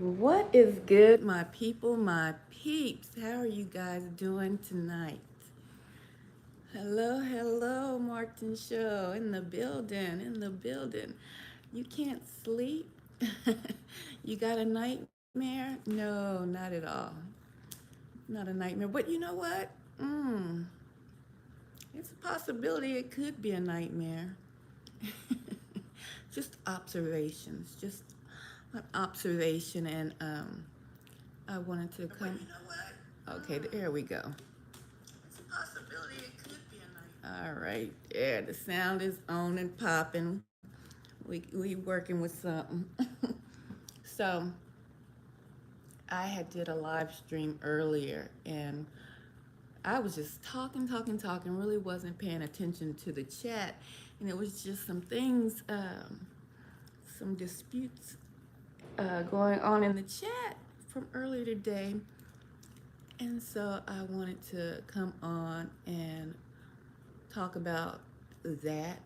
What is good, my people, my peeps? How are you guys doing tonight? Hello, hello, Martin Show in the building, in the building. You can't sleep? You got a nightmare? No, not at all. Not a nightmare. But you know what? Mm, it's a possibility it could be a nightmare. Just observations, just an observation, and I wanted to come. But you know what? Okay, there we go. It's a possibility it could be a night. All right, yeah, the sound is on and popping. We working with something. So I had did a live stream earlier, and I was just talking. Really wasn't paying attention to the chat, and it was just some things, some disputes going on in the chat from earlier today. And so I wanted to come on and talk about that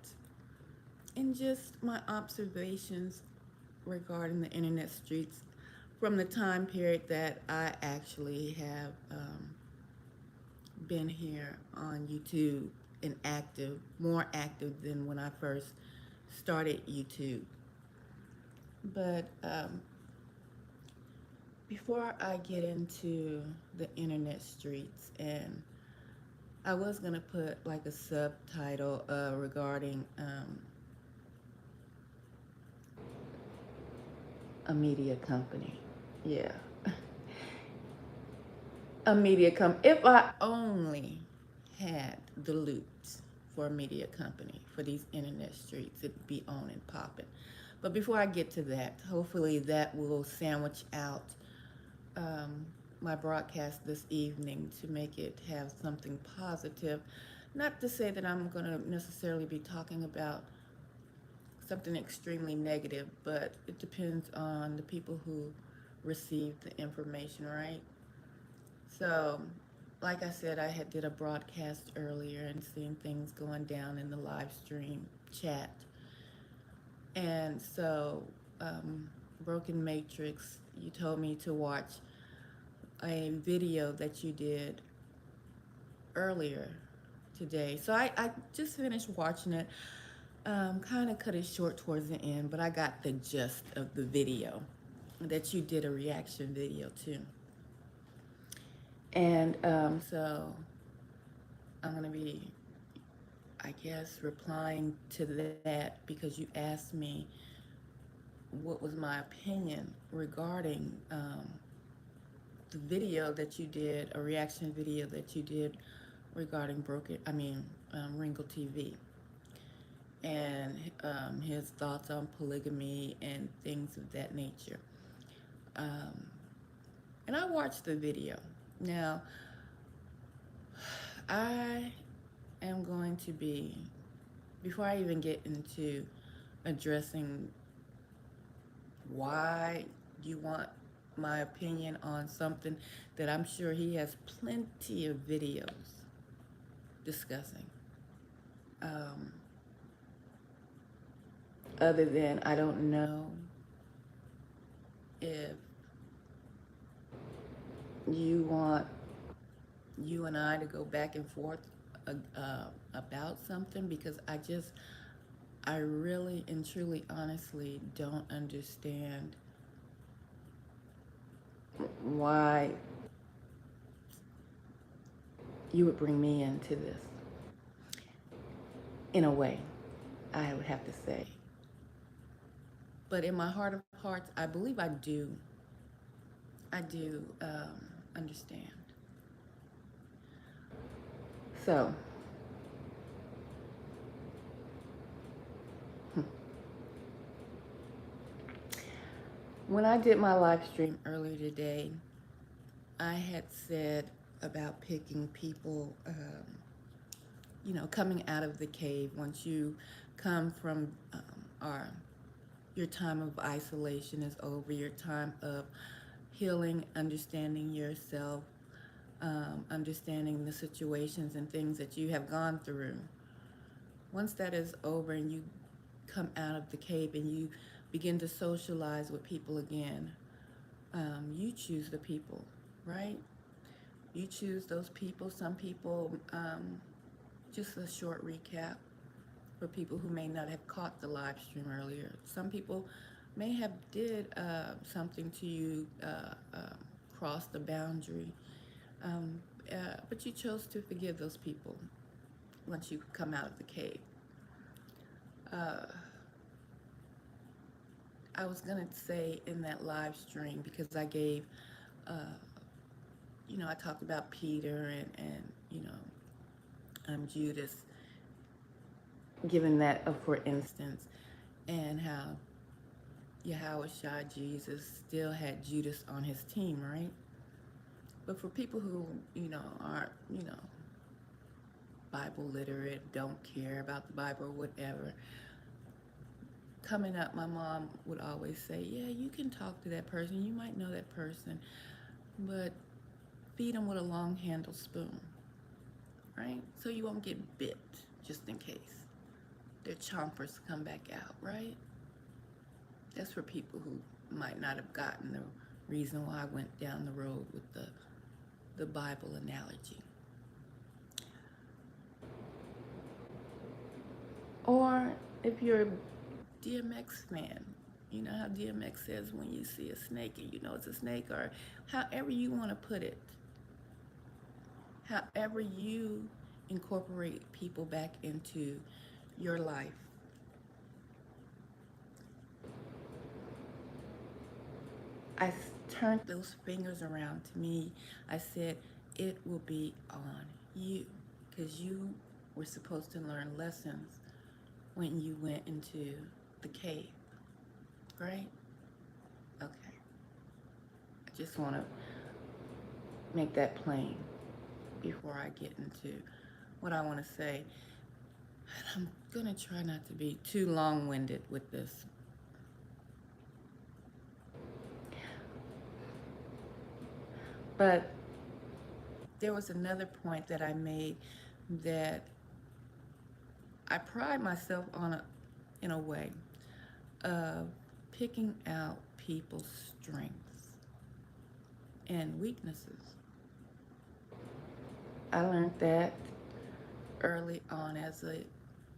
and just my observations regarding the internet streets from the time period that I actually have been here on YouTube and active, more active than when I first started YouTube. But before I get into the internet streets, and I was gonna put like a subtitle regarding a media company. Yeah, a media company. If I only had the loot for a media company for these internet streets, it'd be on and popping. But before I get to that, hopefully that will sandwich out um, my broadcast this evening to make it have something positive. Not to say that I'm going to necessarily be talking about something extremely negative, but it depends on the people who receive the information, right? So, like I said, I had did a broadcast earlier and seen things going down in the live stream chat. And so, Broken Matrix, you told me to watch a video that you did earlier today. So I just finished watching it. Kind of cut it short towards the end, but I got the gist of the video that you did a reaction video to. And so I'm going to be, I guess, replying to that because you asked me what was my opinion regarding the video that you did, a reaction video that you did regarding Ringo TV, and his thoughts on polygamy and things of that nature. Um, and I watched the video. Now, I am going to be, before I even get into addressing why you want my opinion on something that I'm sure he has plenty of videos discussing. Um, Other than I don't know if you want you and I to go back and forth about something, because I really and truly, honestly don't understand why you would bring me into this. In a way, I would have to say. But in my heart of hearts, I believe I do. I do understand. So, when I did my live stream earlier today, I had said about picking people, coming out of the cave once you come from our your time of isolation is over, your time of healing, understanding yourself, understanding the situations and things that you have gone through. Once that is over and you come out of the cave and you begin to socialize with people again, You choose the people, right? You choose those people. Some people, just a short recap for people who may not have caught the live stream earlier. Some people may have did something to you, cross the boundary, um, but you chose to forgive those people once you come out of the cave. Uh, I was gonna say in that live stream because I gave, uh, I talked about Peter and Judas, given that for instance, and how Yahweh Shah Jesus still had Judas on his team, right? But for people who, aren't, Bible literate, don't care about the Bible or whatever, coming up, my mom would always say, yeah, you can talk to that person. You might know that person, but feed them with a long handled spoon, right? So you won't get bit, just in case their chompers come back out, right? That's for people who might not have gotten the reason why I went down the road with the Bible analogy. Or if you're a DMX fan, you know how DMX says when you see a snake and you know it's a snake, or however you want to put it, however you incorporate people back into your life. I turned those fingers around to me. I said, it will be on you because you were supposed to learn lessons when you went into the cave, right? Okay. I just want to make that plain before I get into what I want to say. And I'm going to try not to be too long-winded with this. But there was another point that I made that I pride myself on, in a way, of picking out people's strengths and weaknesses. I learned that early on as a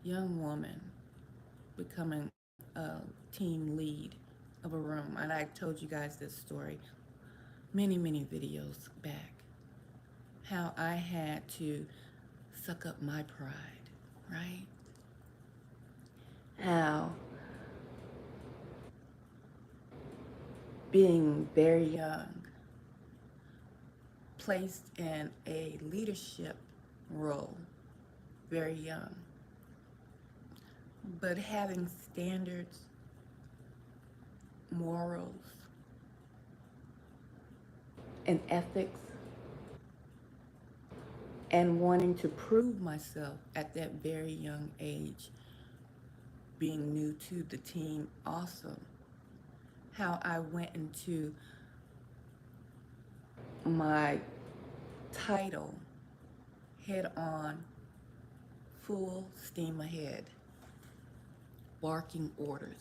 young woman, becoming a team lead of a room. And I told you guys this story many, many videos back. How I had to suck up my pride, right? How being very young, placed in a leadership role very young, but having standards, morals, and ethics, and wanting to prove myself at that very young age, being new to the team also, how I went into my title head on, full steam ahead, barking orders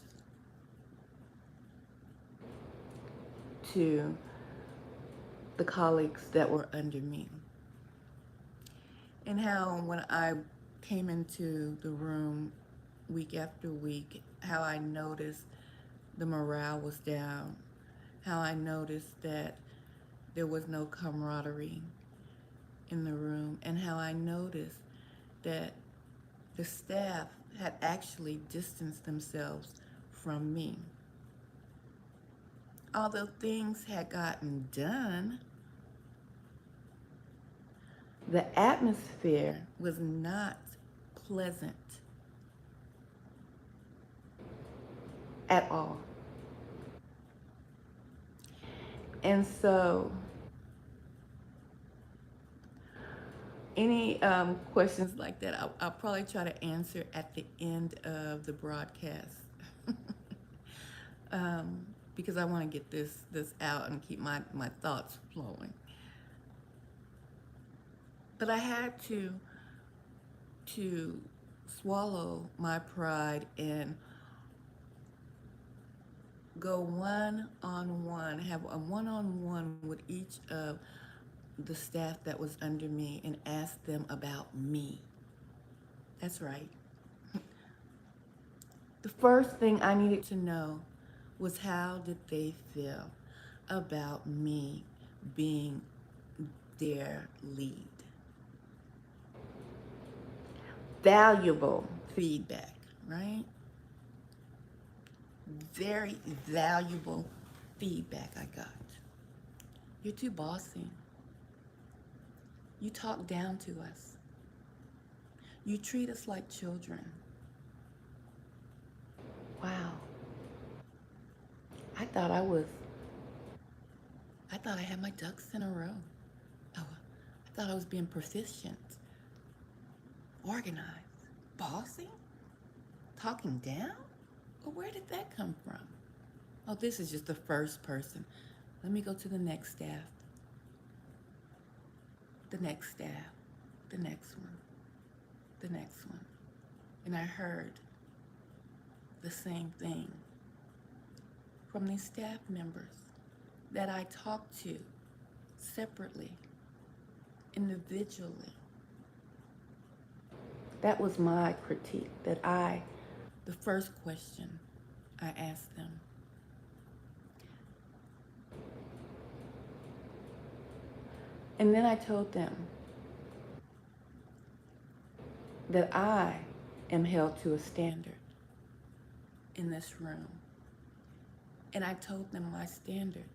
to the colleagues that were under me. And how when I came into the room week after week, how I noticed the morale was down, how I noticed that there was no camaraderie in the room, and how I noticed that the staff had actually distanced themselves from me. Although things had gotten done, the atmosphere was not pleasant at all. And so, any questions like that, I'll probably try to answer at the end of the broadcast. um, because I want to get this out and keep my thoughts flowing. But I had to swallow my pride and go one-on-one, have a one-on-one with each of the staff that was under me and ask them about me. That's right. The first thing I needed to know was how did they feel about me being their lead. Valuable feedback, right? Very valuable feedback I got. You're too bossy. You talk down to us. You treat us like children. Wow. I thought I was, I thought I had my ducks in a row. Oh, I thought I was being proficient, organized, bossy, talking down? Well, where did that come from? Oh, this is just the first person. Let me go to the next staff, the next staff, the next one, the next one. And I heard the same thing from these staff members that I talked to separately, individually. That was my critique, the first question I asked them. And then I told them that I am held to a standard in this room. And I told them my standard.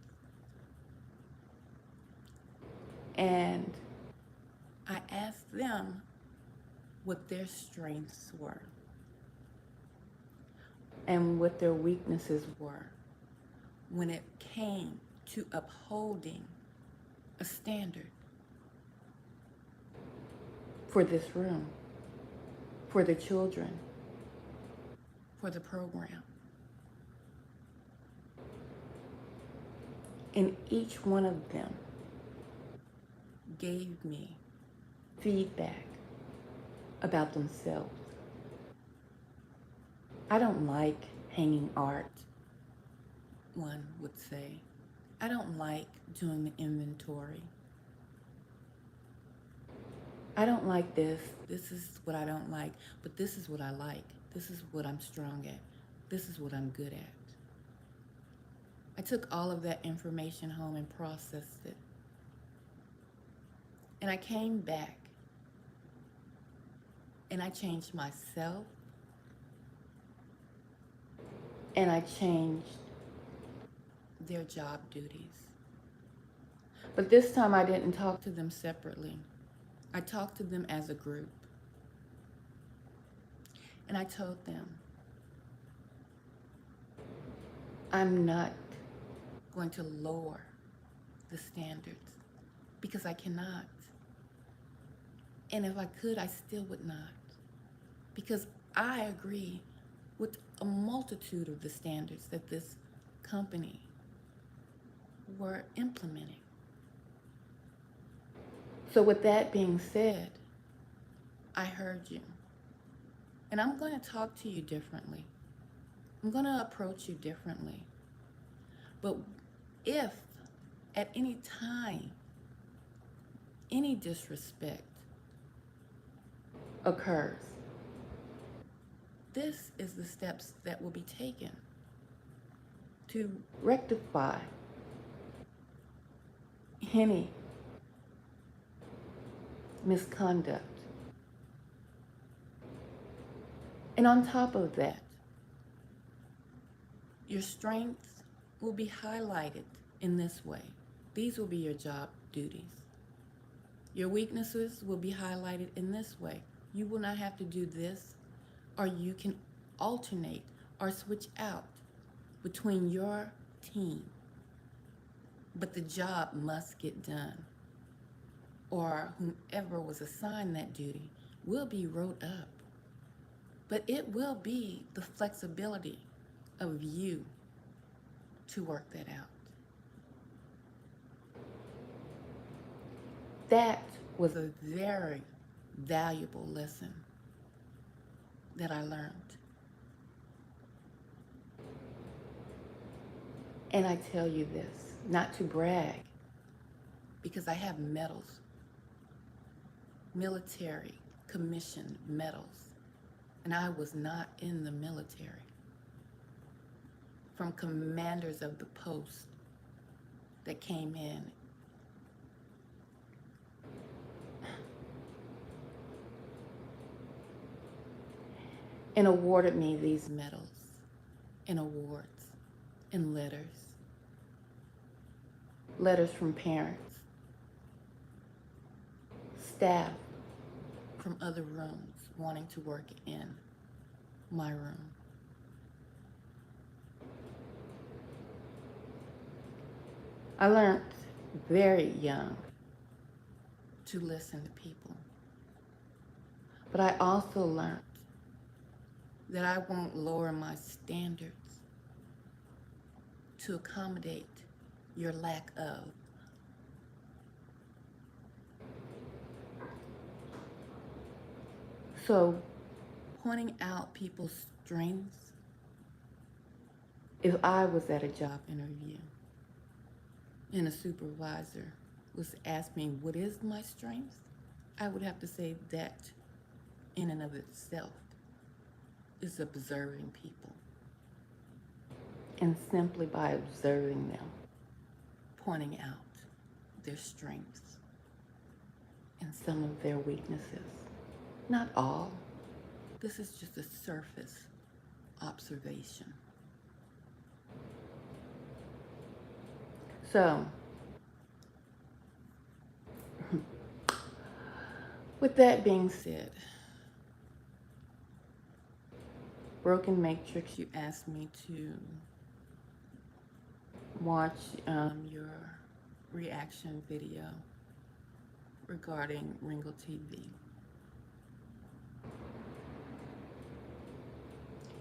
And I asked them what their strengths were and what their weaknesses were when it came to upholding a standard for this room, for the children, for the program. And each one of them gave me feedback about themselves. I don't like hanging art, one would say. I don't like doing the inventory. I don't like this. This is what I don't like, but this is what I like. This is what I'm strong at. This is what I'm good at. I took all of that information home and processed it. And I came back and I changed myself and I changed their job duties. But this time I didn't talk to them separately. I talked to them as a group. And I told them, I'm not going to lower the standards because I cannot. And if I could, I still would not. Because I agree with a multitude of the standards that this company were implementing. So with that being said, I heard you. And I'm going to talk to you differently. I'm going to approach you differently. But if at any time any disrespect occurs, this is the steps that will be taken to rectify any misconduct. And on top of that, your strengths will be highlighted in this way. These will be your job duties. Your weaknesses will be highlighted in this way. You will not have to do this, or you can alternate or switch out between your team. But the job must get done. Or whomever was assigned that duty will be wrote up. But it will be the flexibility of you to work that out. That was a very valuable lesson that I learned. And I tell you this, not to brag, because I have medals, military commission medals, and I was not in the military. From commanders of the post that came in and awarded me these medals and awards and letters from parents, staff from other rooms wanting to work in my room. I learned very young to listen to people, but I also learned that I won't lower my standards to accommodate your lack of. So, pointing out people's strengths, if I was at a job interview and a supervisor was to ask me what is my strength, I would have to say that in and of itself is observing people. And simply by observing them, pointing out their strengths and some of their weaknesses. Not all. This is just a surface observation. So, with that being said, Broken Matrix, you asked me to watch your reaction video regarding Ringo TV.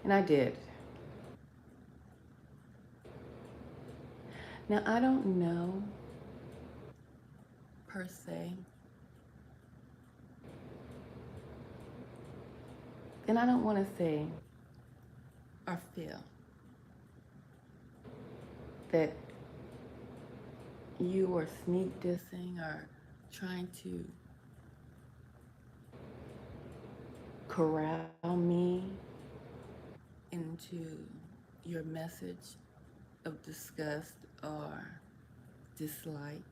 And I did. Now, I don't know per se, and I don't want to say or feel that you are sneak dissing or trying to corral me into your message of disgust or dislike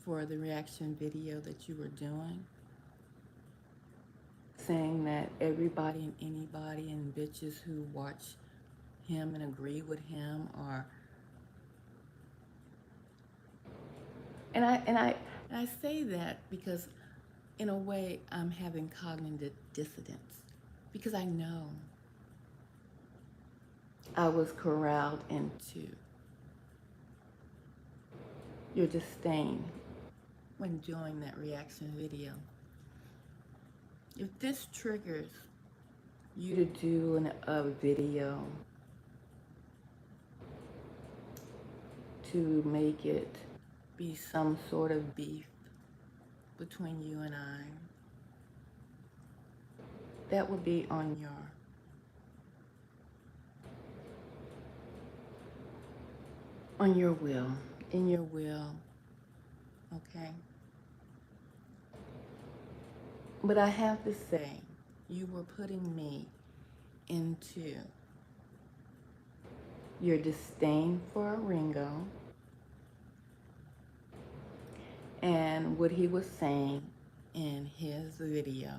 for the reaction video that you were doing, saying that everybody and anybody and bitches who watch him and agree with him are, and I say that because in a way I'm having cognitive dissonance, because I know I was corralled into your disdain when doing that reaction video. If this triggers you to do a video to make it be some sort of beef between you and I, that would be on your will, in your will, okay? But I have to say, you were putting me into your disdain for Ringo and what he was saying in his video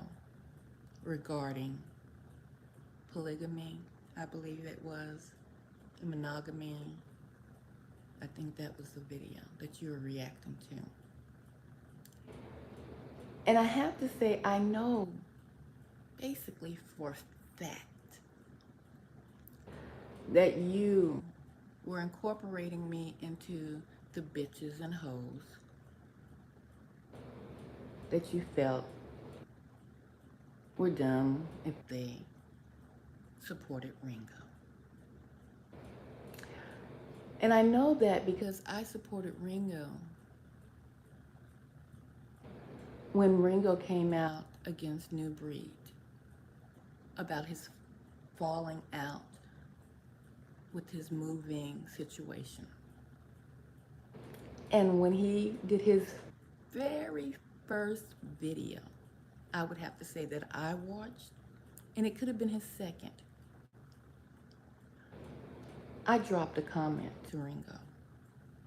regarding polygamy, I believe it was, monogamy. I think that was the video that you were reacting to. And I have to say, I know basically for a fact that you were incorporating me into the bitches and hoes that you felt were dumb if they supported Ringo. And I know that because I supported Ringo when Ringo came out against New Breed about his falling out with his moving situation. And when he did his very first video, I would have to say that I watched, and it could have been his second, I dropped a comment to Ringo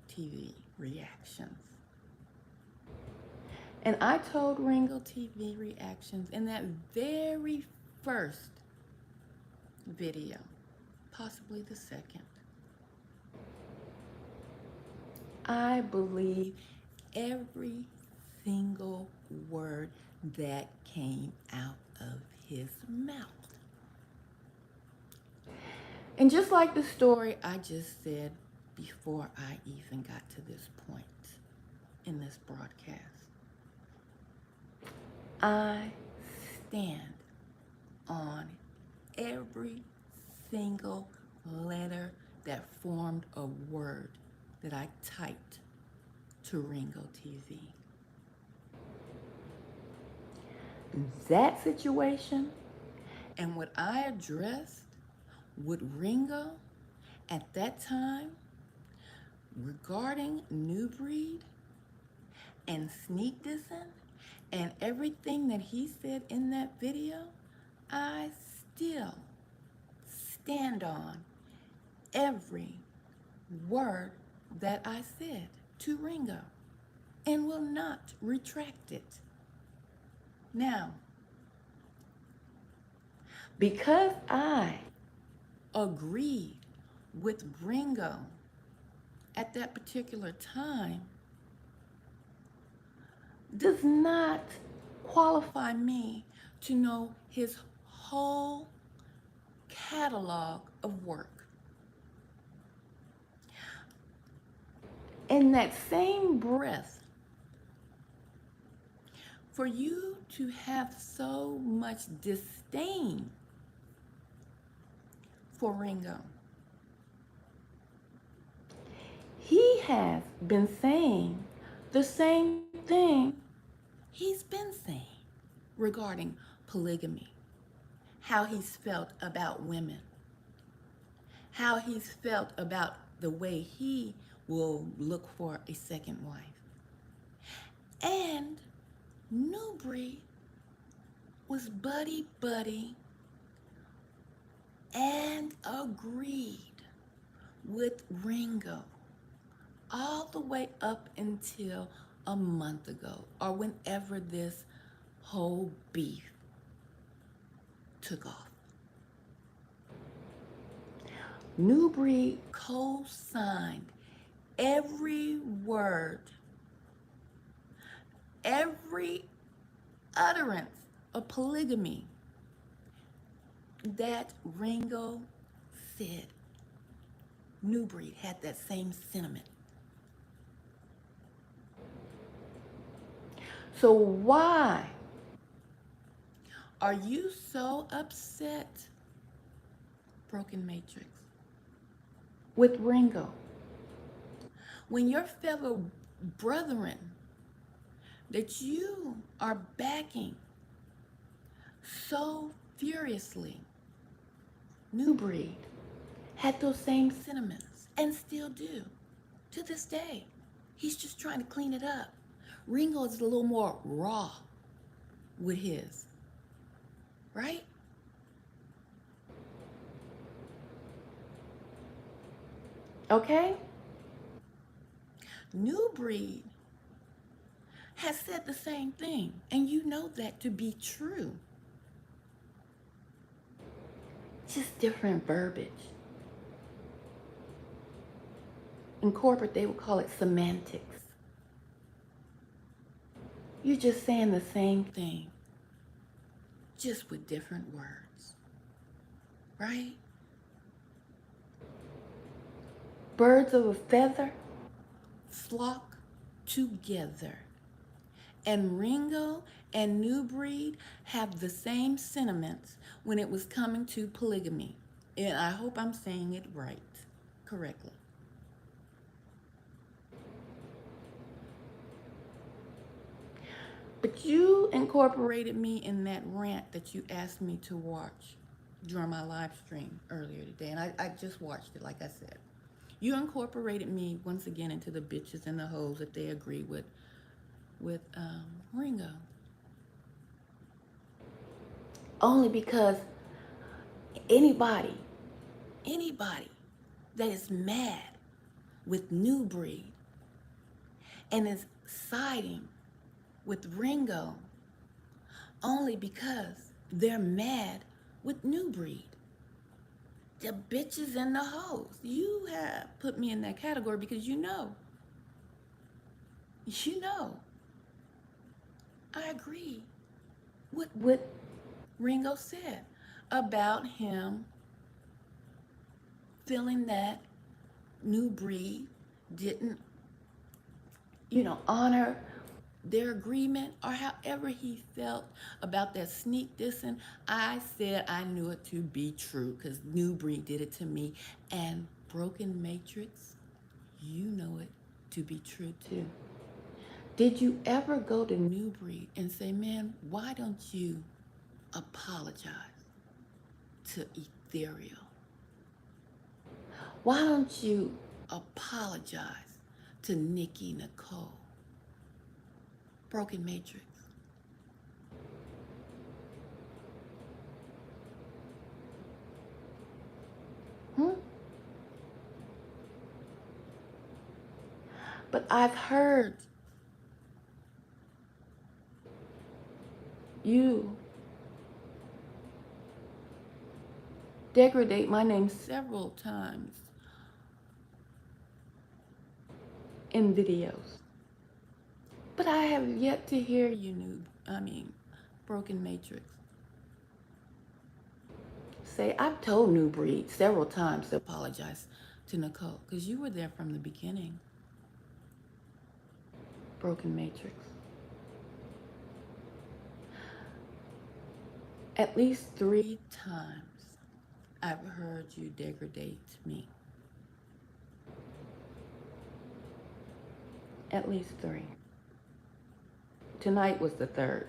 TV Reactions. And I told Ringo TV Reactions in that very first video, possibly the second, I believe every single word that came out of his mouth. And just like the story I just said before I even got to this point in this broadcast, I stand on every single letter that formed a word that I typed to Ringo TV. That situation and what I addressed with Ringo at that time regarding New Breed and sneak dissing and everything that he said in that video, I still stand on every word that I said to Ringo and will not retract it. Now, because I agreed with Ringo at that particular time, does not qualify me to know his whole catalog of work. In that same breath, for you to have so much disdain for Ringo, he has been saying the same thing he's been saying regarding polygamy, how he's felt about women, how he's felt about the way he will look for a second wife. And New Breed was buddy and agreed with Ringo all the way up until a month ago or whenever this whole beef took off. New Breed co-signed every word, every utterance of polygamy that Ringo said. New Breed had that same sentiment. So why are you so upset, Broken Matrix, with Ringo, when your fellow brethren that you are backing so furiously, New Breed, had those same sentiments and still do to this day? He's just trying to clean it up. Ringo is a little more raw with his, right? Okay? New Breed has said the same thing, and you know that to be true. Just different verbiage. In corporate, they would call it semantics. You're just saying the same thing, just with different words, right? Birds of a feather flock together. And Ringo and New Breed have the same sentiments when it was coming to polygamy. And I hope I'm saying it right, correctly. But you incorporated me in that rant that you asked me to watch during my live stream earlier today. And I just watched it, like I said. You incorporated me once again into the bitches and the hoes that they agree with Ringo. Only because anybody, anybody that is mad with New Breed and is siding with Ringo only because they're mad with New Breed. The bitches and the hoes. You have put me in that category because you know, I agree with what Ringo said about him feeling that New Breed didn't, honor their agreement or however he felt about that sneak dissing. I said I knew it to be true because New Breed did it to me. And Broken Matrix, you know it to be true too. Did you ever go to New Breed and say, man, why don't you apologize to Ethereal? Why don't you apologize to Nikki Nicole? Broken Matrix. Hmm? But I've heard you degradate my name several times in videos. But I have yet to hear you, Broken Matrix, say, I've told New Breed several times to apologize to Nicole because you were there from the beginning. Broken Matrix. At least 3 times I've heard you degrade me. At least 3. Tonight was the third.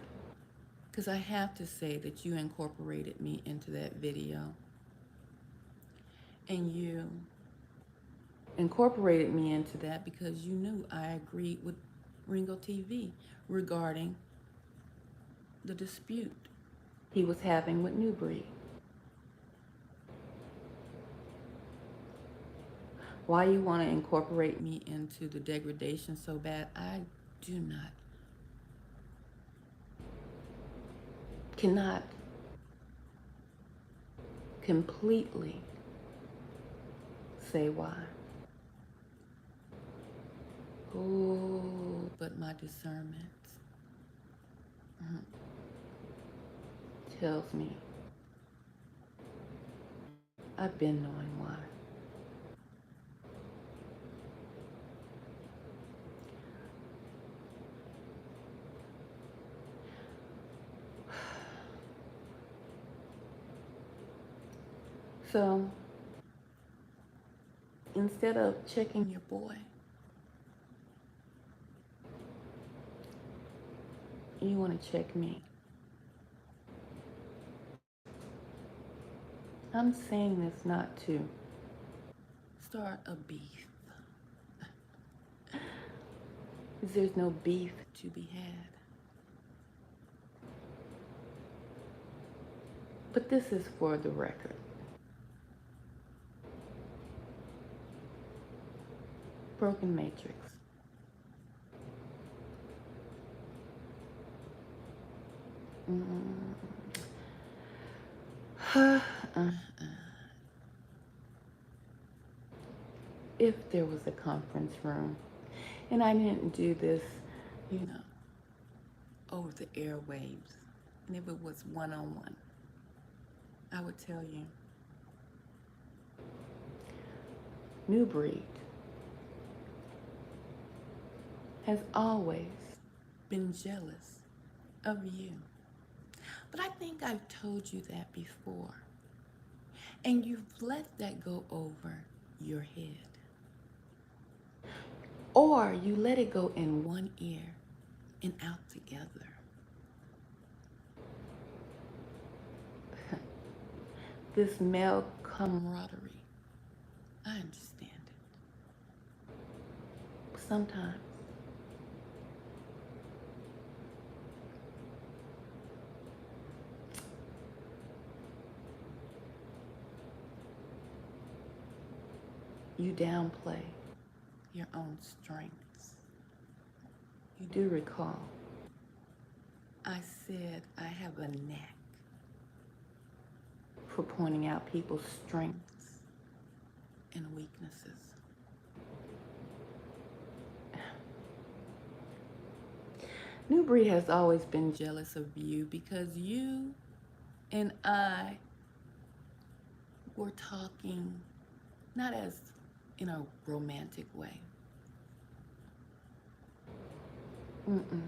Because I have to say that you incorporated me into that video. And you incorporated me into that because you knew I agreed with Ringo TV regarding the dispute he was having with New Breed. Why you want to incorporate me into the degradation so bad, I do not, cannot completely say why. Oh, but my discernment tells me I've been knowing why. So instead of checking your boy, you want to check me. I'm saying this not to start a beef, because there's no beef to be had. But this is for the record. Broken Matrix. If there was a conference room and I didn't do this, you know, over the airwaves, and if it was one-on-one, I would tell you, New Breed has always been jealous of you. But I think I've told you that before. And you've let that go over your head. Or you let it go in one ear and out the other. This male camaraderie, I understand it. sometimes you downplay your own strengths. You do recall I said I have a knack for pointing out people's strengths and weaknesses. New Breed has always been jealous of you because you and I were talking not as in a romantic way. Mm-mm.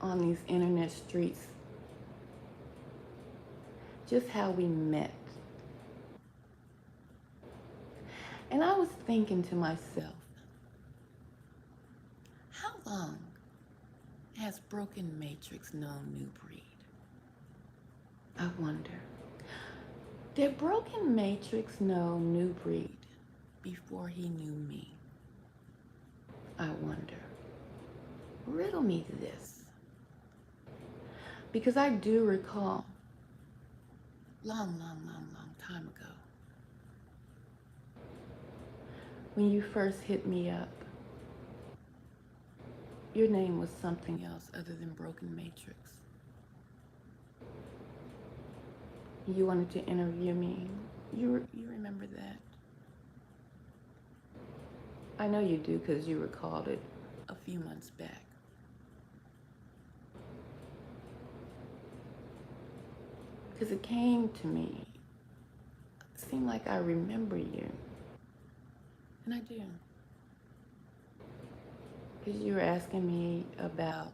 On these internet streets, just how we met. And I was thinking to myself, how long has Broken Matrix known New Breed? I wonder. Did Broken Matrix know New Breed before he knew me? I wonder. Riddle me this. Because I do recall, long time ago, when you first hit me up, your name was something else other than Broken Matrix. You wanted to interview me. You remember that? I know you do because you recalled it a few months back. Because it came to me. It seemed like I remember you. And I do. Because you were asking me about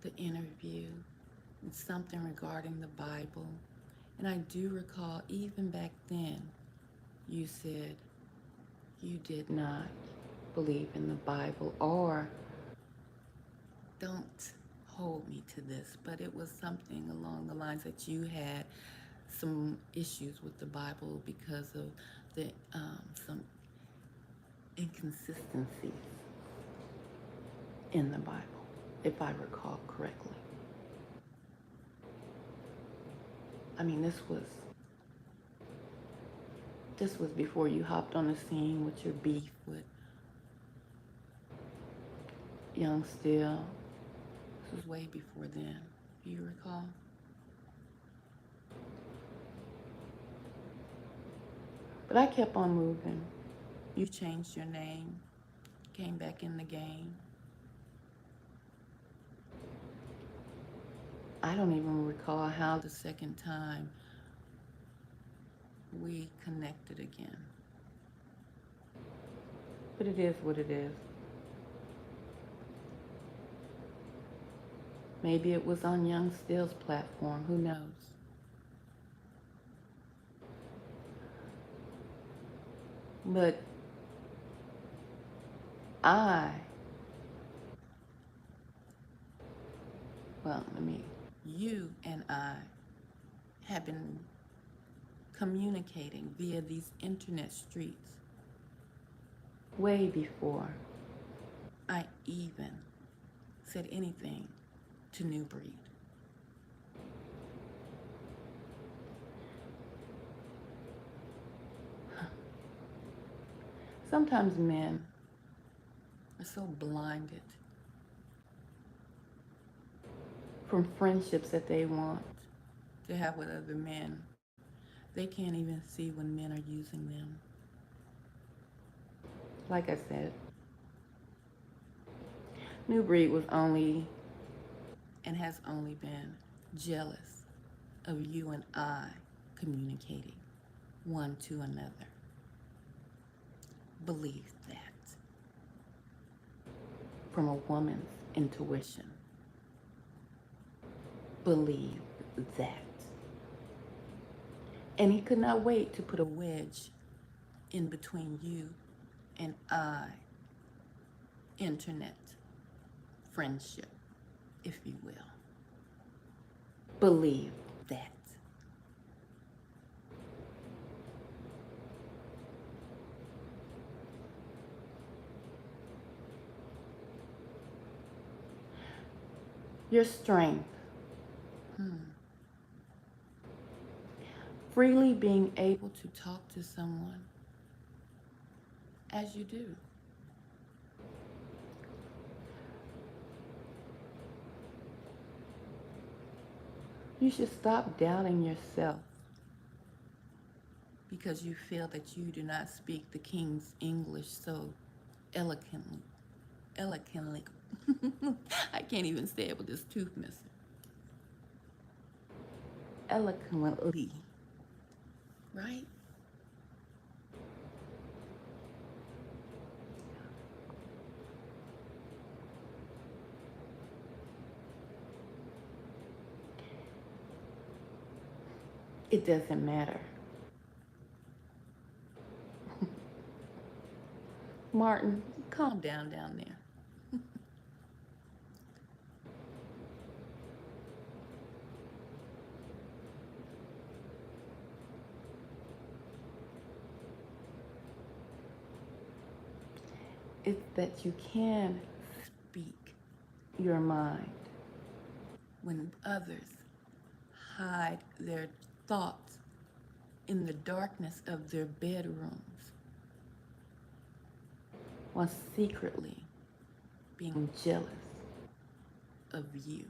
the interview and something regarding the Bible. And I do recall even back then, you said you did not believe in the Bible, or don't hold me to this, but it was something along the lines that you had some issues with the Bible because of the some inconsistencies in the Bible, if I recall correctly. I mean, this was before you hopped on the scene with your beef with Young Still. This was way before then. Do you recall? But I kept on moving. You changed your name, came back in the game. I don't even recall how the second time we connected again. But it is what it is. Maybe it was on Young Still's platform, who knows? But you and I have been communicating via these internet streets way before I even said anything to New Breed. Sometimes men are so blinded from friendships that they want to have with other men, they can't even see when men are using them. Like I said, New Breed was only and has only been jealous of you and I communicating one to another. Believe that from a woman's intuition. Believe that. And he could not wait to put a wedge in between you and I, internet friendship, if you will. Believe that. your strength. Freely being able to talk to someone as you do. You should stop doubting yourself because you feel that you do not speak the King's English so eloquently. Eloquently. I can't even say it with this tooth missing. Eloquently. Right? It doesn't matter. Martin, calm down there. It's that you can speak your mind when others hide their thoughts in the darkness of their bedrooms while secretly being jealous of you.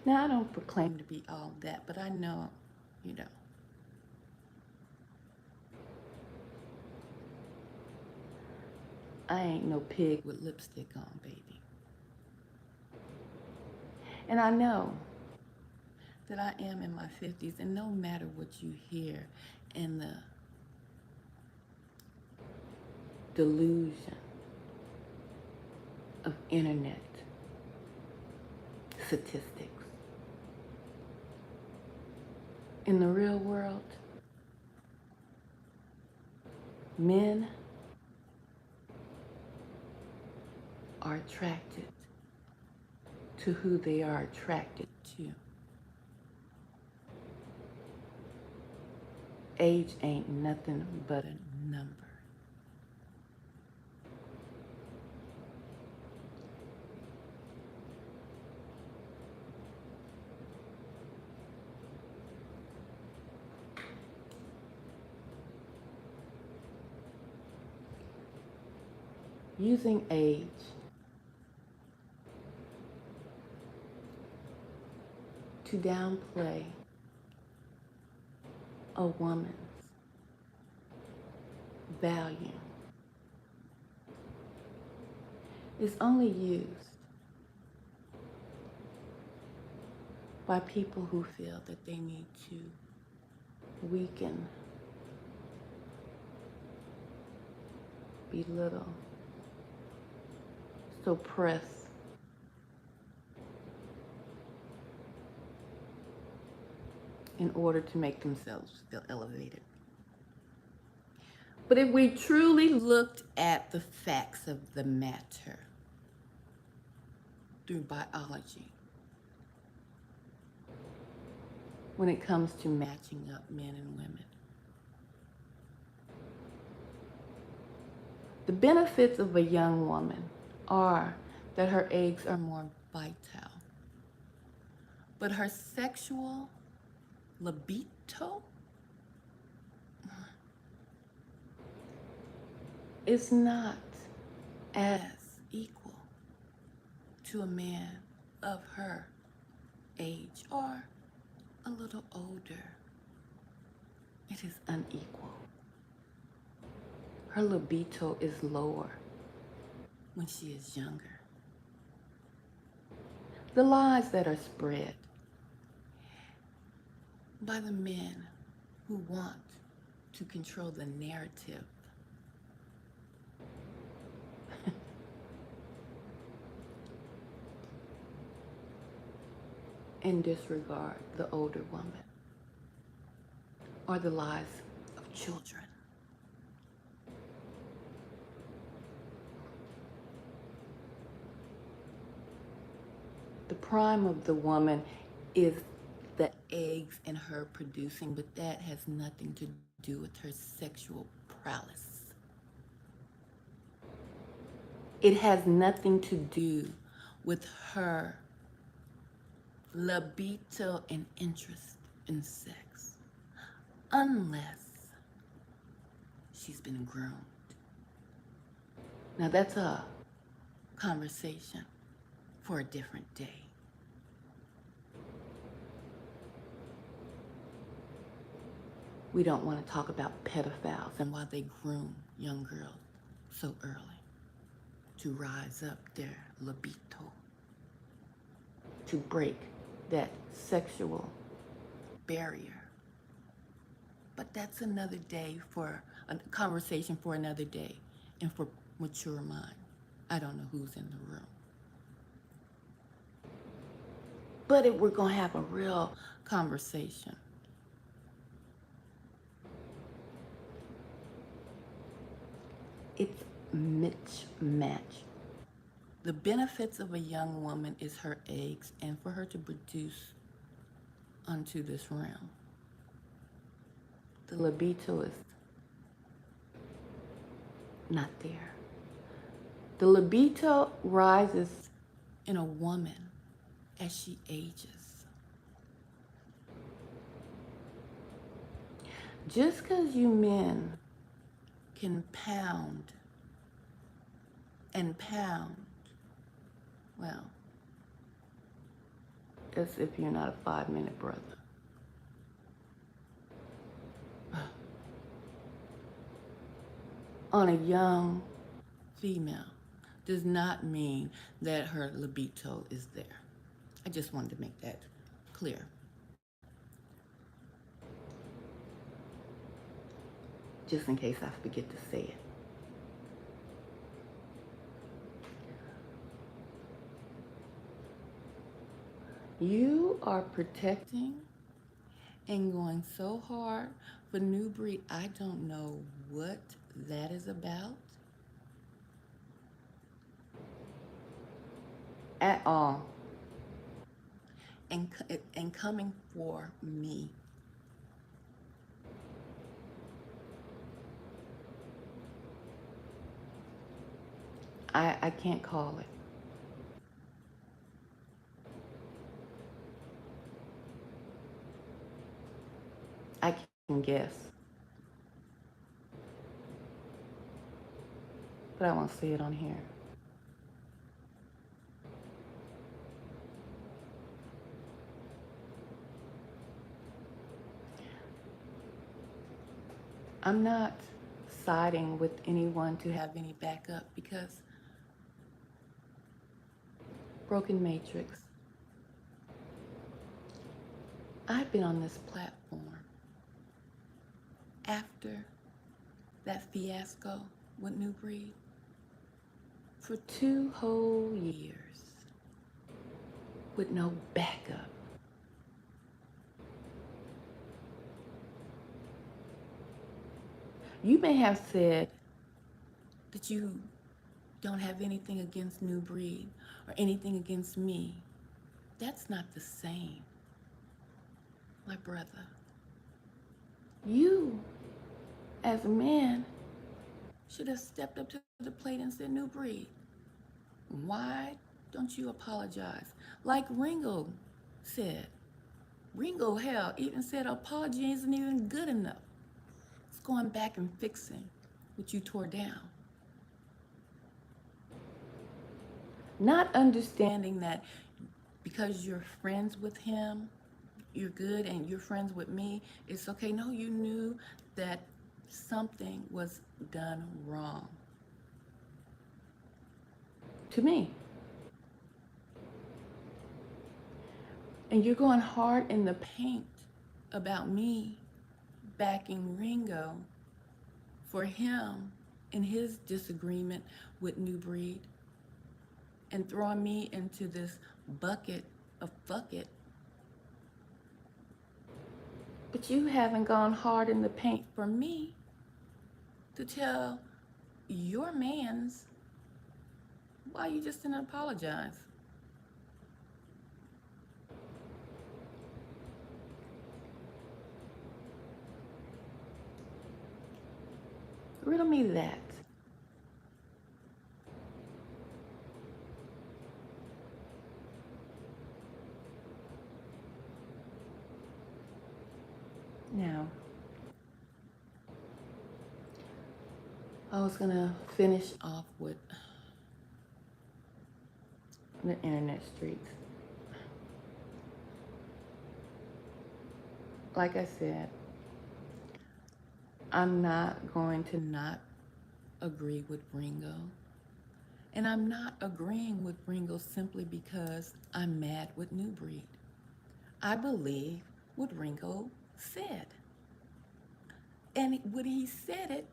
Now, I don't proclaim to be all that, but I know, you know, I ain't no pig with lipstick on, baby. And I know that I am in my 50s, and no matter what you hear in the delusion of internet statistics, in the real world, men are attracted to who they are attracted to. Age ain't nothing but a number. Using age to downplay a woman's value is only used by people who feel that they need to weaken, belittle, suppress in order to make themselves feel elevated. But if we truly looked at the facts of the matter through biology, when it comes to matching up men and women, the benefits of a young woman are that her eggs are more vital, but her sexual libido is not as equal to a man of her age or a little older. It is unequal. Her libido is lower when she is younger. The lies that are spread by the men who want to control the narrative and disregard the older woman are the lies of children. The prime of the woman is the eggs in her producing, but that has nothing to do with her sexual prowess. It has nothing to do with her libido and interest in sex, unless she's been groomed. Now, that's a conversation for a different day. We don't want to talk about pedophiles and why they groom young girls so early to rise up their libido, to break that sexual barrier. But that's another day, for a conversation for another day and for mature mind. I don't know who's in the room. But if we're going to have a real conversation, it's mismatch. The benefits of a young woman is her eggs and for her to produce unto this realm. The libido is not there. The libido rises in a woman as she ages. Just because you men can pound and pound, well, as if you're not a 5-minute brother. On a young female does not mean that her libido is there. I just wanted to make that clear. Just in case I forget to say it. You are protecting and going so hard for new breed. I don't know what that is about at all. And coming for me. I can't call it. I can guess. But I won't say it on here. I'm not siding with anyone to have any backup because Broken Matrix, I've been on this platform after that fiasco with New Breed for 2 whole years with no backup. You may have said that you don't have anything against New Breed or anything against me. That's not the same, my brother. You, as a man, should have stepped up to the plate and said, New Breed, why don't you apologize? Like Ringo said. Ringo, hell, even said apology isn't even good enough. It's going back and fixing what you tore down. Not understanding that because you're friends with him, you're good and you're friends with me, it's okay. No, you knew that something was done wrong. To me. And you're going hard in the paint about me backing Ringo for him in his disagreement with New Breed and throwing me into this bucket of fuck it. But you haven't gone hard in the paint for me to tell your mans why you just didn't apologize. Tell me that. Now, I was going to finish off with the internet streets. Like I said, I'm not going to not agree with Ringo. And I'm not agreeing with Ringo simply because I'm mad with New Breed. I believe what Ringo said. And when he said it,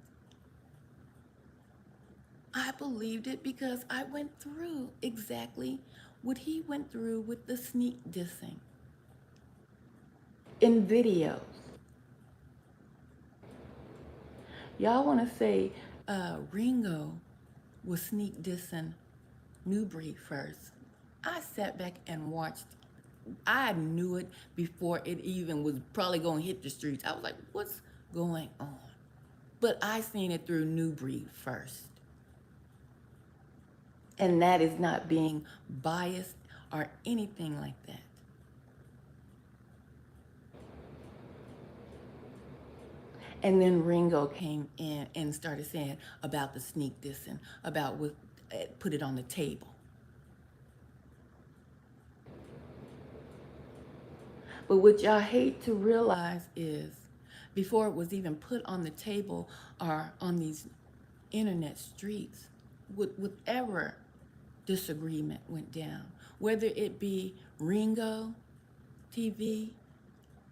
I believed it because I went through exactly what he went through with the sneak dissing in videos. Y'all want to say Ringo was sneak dissing New Breed first. I sat back and watched. I knew it before it even was probably going to hit the streets. I was like, what's going on? But I seen it through New Breed first. And that is not being biased or anything like that. And then Ringo came in and started saying about the sneak dissing, about what, put it on the table. But what y'all hate to realize is before it was even put on the table or on these internet streets, whatever disagreement went down, whether it be Ringo, TV,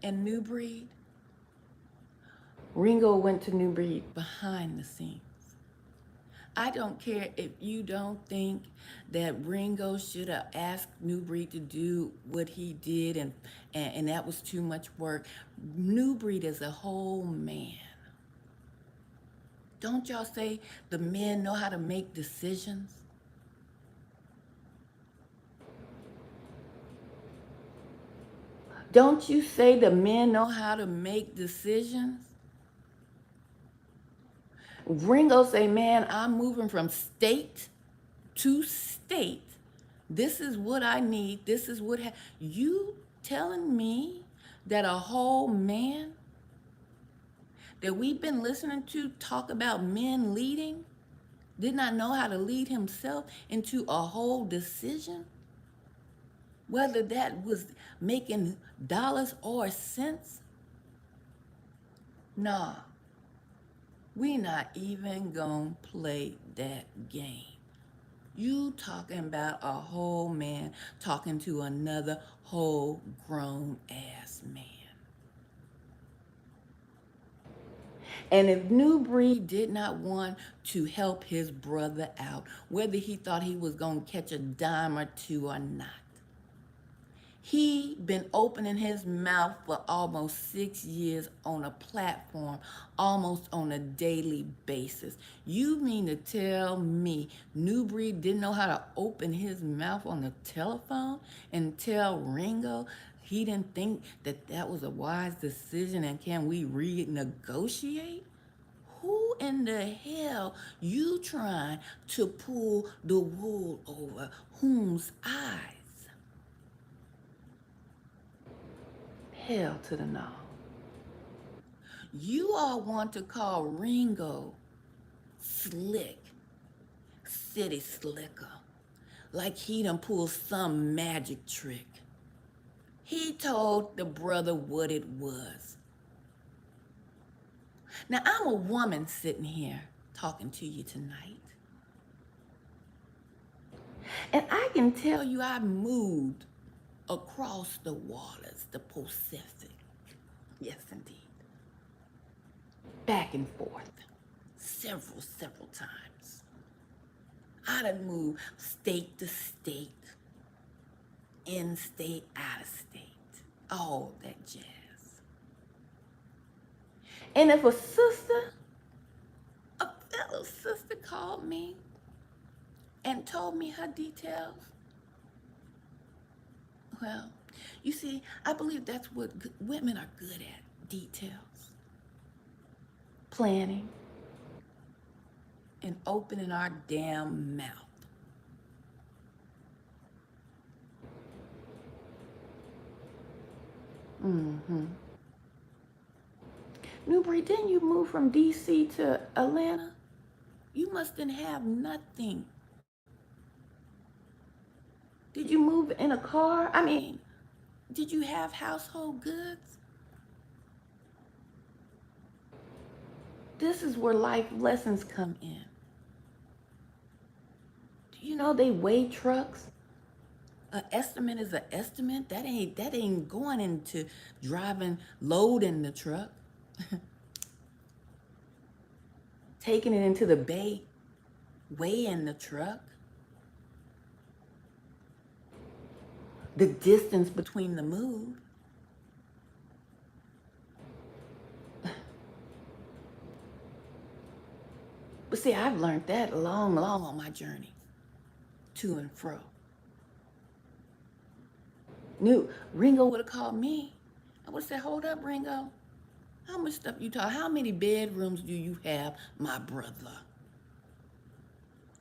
and New Breed, Ringo went to New Breed behind the scenes. I don't care if you don't think that Ringo should have asked New Breed to do what he did and that was too much work. New Breed is a whole man. Don't y'all say the men know how to make decisions? Don't you say the men know how to make decisions? Ringo say, man, I'm moving from state to state. This is what I need. This is what you telling me that a whole man that we've been listening to talk about men leading did not know how to lead himself into a whole decision? Whether that was making dollars or cents? Nah, we not even gonna play that game. You talking about a whole man talking to another whole grown ass man. And if New Breed did not want to help his brother out, whether he thought he was going to catch a dime or two or not, he been opening his mouth for almost 6 years on a platform, almost on a daily basis. You mean to tell me New Breed didn't know how to open his mouth on the telephone and tell Ringo he didn't think that that was a wise decision and can we renegotiate? Who in the hell you trying to pull the wool over whose eyes? Hell to the no. You all want to call Ringo slick, city slicker, like he done pulled some magic trick. He told the brother what it was. Now, I'm a woman sitting here talking to you tonight. And I can tell you I moved across the waters, the Pacific. Yes, indeed. Back and forth. Several times. I done moved state to state, in state, out of state. All that jazz. And if a sister, a fellow sister called me and told me her details, well, you see, I believe that's what women are good at, details. Planning. and opening our damn mouth. Mm-hmm. Newbury, didn't you move from DC to Atlanta? You must didn't have nothing. Did you move in a car? I mean, did you have household goods? This is where life lessons come in. Do you know they weigh trucks? An estimate is an estimate. That ain't going into driving, loading the truck, taking it into the bay, weighing the truck. The distance between the move. But see, I've learned that long, long on my journey to and fro. Knew Ringo would have called me. I would have said, hold up, Ringo. How much stuff you talk? How many bedrooms do you have, my brother?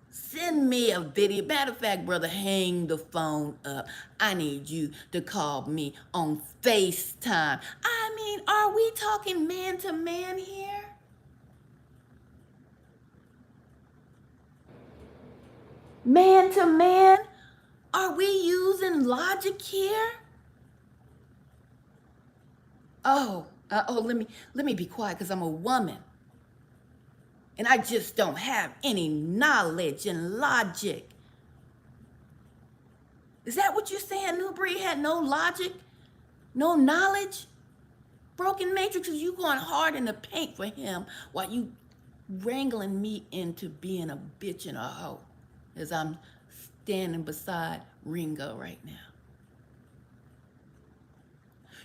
Send me a video. Matter of fact, brother, hang the phone up. I need you to call me on FaceTime. I mean, are we talking man to man here? Man to man? Are we using logic here? Let me be quiet because I'm a woman. And I just don't have any knowledge and logic. Is that what you're saying? Newbury had no logic, no knowledge? Broken matrix, is you going hard in the paint for him while you wrangling me into being a bitch and a hoe as I'm standing beside Ringo right now.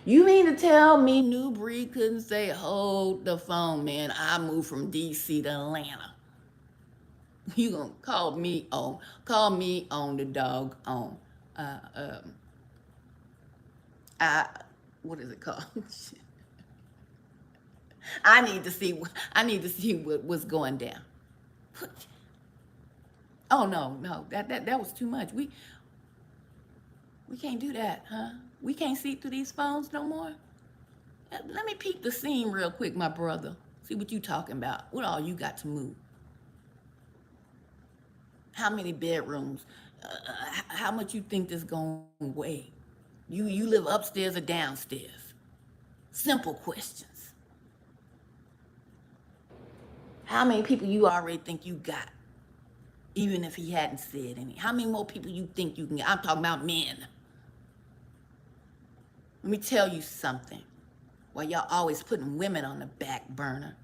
You mean to tell me Newbury couldn't say, hold the phone, man, I moved from DC to Atlanta. You gonna call me on the dog on, uh, um, I, what is it called? I need to see what was going down. Oh no, that was too much. We can't do that, huh? We can't see through these phones no more. Let me peek the scene real quick, my brother. See what you talking about. What all you got to move? How many bedrooms? How much you think this gonna weigh? You live upstairs or downstairs? Simple questions. How many people you already think you got? Even if he hadn't said any. How many more people you think you can get? I'm talking about men. Let me tell you something. Why y'all always putting women on the back burner?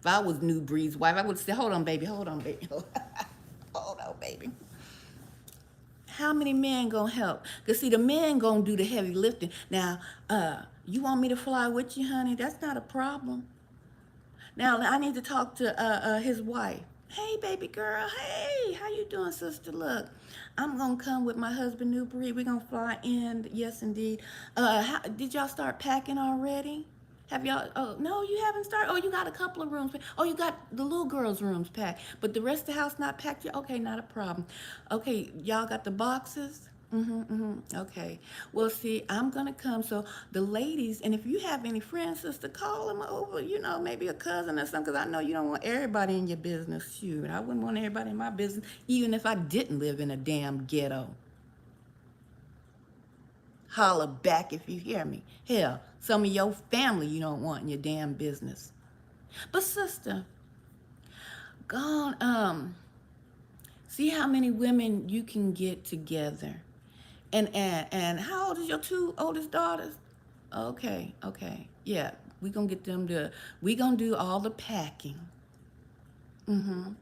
If I was New Breed's wife, I would say, hold on, baby, hold on, baby. Hold on, baby. How many men gonna help? Because see, the men gonna do the heavy lifting. Now, you want me to fly with you, honey? That's not a problem. Now, I need to talk to his wife. Hey, baby girl. Hey, how you doing, sister? Look, I'm gonna come with my husband, Newbury. We're gonna fly in. Yes, indeed. Did y'all start packing already? Have y'all? Oh no, you haven't started. Oh, you got a couple of rooms. Oh, you got the little girls' rooms packed, but the rest of the house not packed yet. Okay, not a problem. Okay, y'all got the boxes. Okay. Well, see, I'm gonna come. So the ladies, and if you have any friends, sister, call them over. You know, maybe a cousin or something, because I know you don't want everybody in your business. Shoot, I wouldn't want everybody in my business, even if I didn't live in a damn ghetto. Holler back if you hear me. Hell, some of your family you don't want in your damn business. But sister, gone, see how many women you can get together. And how old is your two oldest daughters? Okay. Yeah, we gonna do all the packing. Mm-hmm.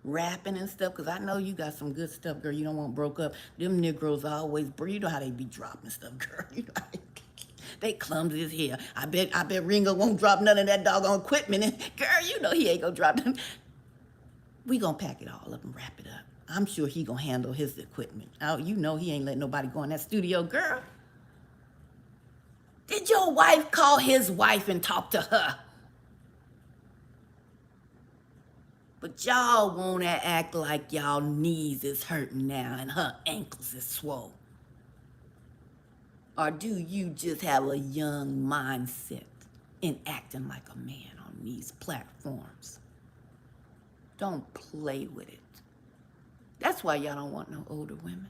Wrapping and stuff, because I know you got some good stuff, girl. You don't want broke up. Them Negroes always, you know how they be dropping stuff, girl. You know, they clumsy as hell. I bet Ringo won't drop none of that doggone equipment. And girl, you know he ain't gonna drop them. We gonna pack it all up and wrap it up. I'm sure he gonna handle his equipment. Oh, you know he ain't letting nobody go in that studio, girl. Did your wife call his wife and talk to her? But y'all wanna act like y'all knees is hurting now and her ankles is swole. Or do you just have a young mindset in acting like a man on these platforms? Don't play with it. That's why y'all don't want no older women.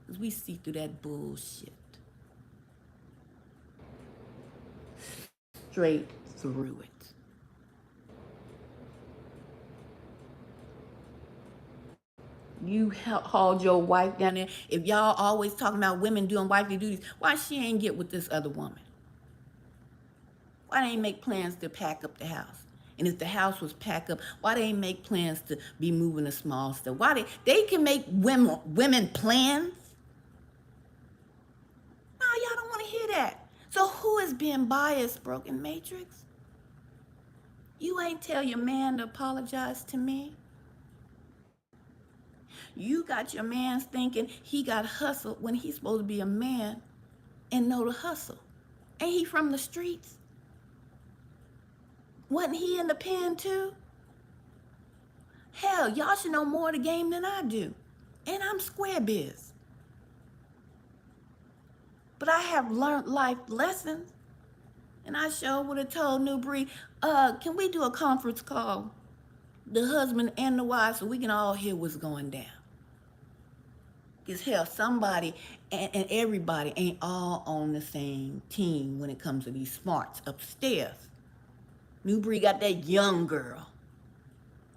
Because we see through that bullshit. Straight through it. You hauled your wife down there. If y'all always talking about women doing wifey duties, why she ain't get with this other woman? Why they ain't make plans to pack up the house? And if the house was packed up, why they ain't make plans to be moving a small stuff? Why they can make women plans? No, y'all don't want to hear that. So who is being biased, Broken Matrix? You ain't tell your man to apologize to me. You got your man thinking he got hustled when he's supposed to be a man and know the hustle. Ain't he from the streets? Wasn't he in the pen too? Hell, y'all should know more of the game than I do. And I'm square biz. But I have learned life lessons. And I sure would have told New Bree, can we do a conference call? The husband and the wife, so we can all hear what's going down. Because hell, somebody and everybody ain't all on the same team when it comes to these smarts upstairs. New Bree got that young girl.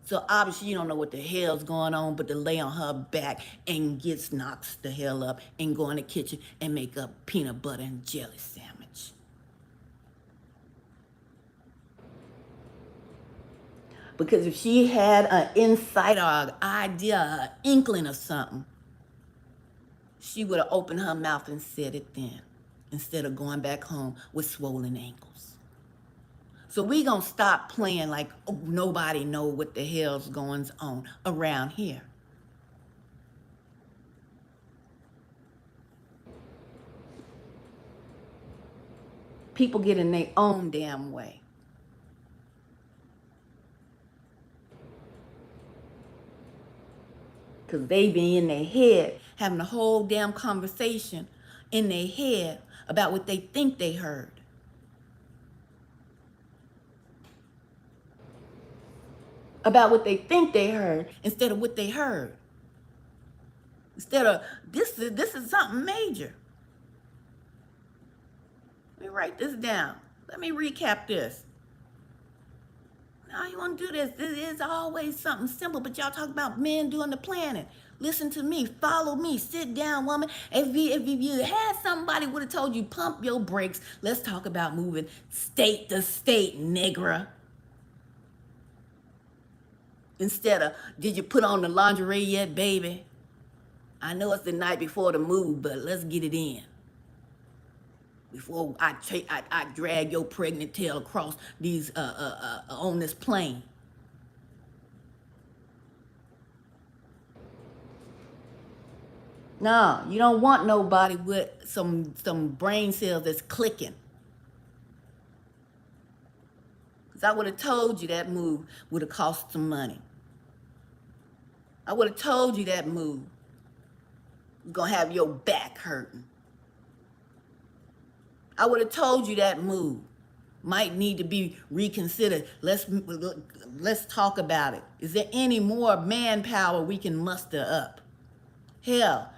So obviously you don't know what the hell's going on but to lay on her back and gets knocked the hell up and go in the kitchen and make a peanut butter and jelly sandwich. Because if she had an insight or an idea, an inkling of something, she would have opened her mouth and said it then, instead of going back home with swollen ankles. So we gonna stop playing like nobody know what the hell's going on around here. People get in their own damn way. Because they be in their head having a whole damn conversation in their head about what they think they heard. About what they think they heard instead of what they heard. Instead of, this is something major. Let me write this down. Let me recap this. Now you want to do this. This is always something simple, but y'all talk about men doing the planning. Listen to me. Follow me. Sit down, woman. If you had somebody would have told you, pump your brakes. Let's talk about moving state to state, nigga. Instead of, did you put on the lingerie yet, baby? I know it's the night before the move, but let's get it in. Before I drag your pregnant tail across these on this plane. No, you don't want nobody with some brain cells that's clicking. Because I would have told you that move would have cost some money. I would have told you that move was going to have your back hurting. I would have told you that move might need to be reconsidered. Let's talk about it. Is there any more manpower we can muster up? Hell,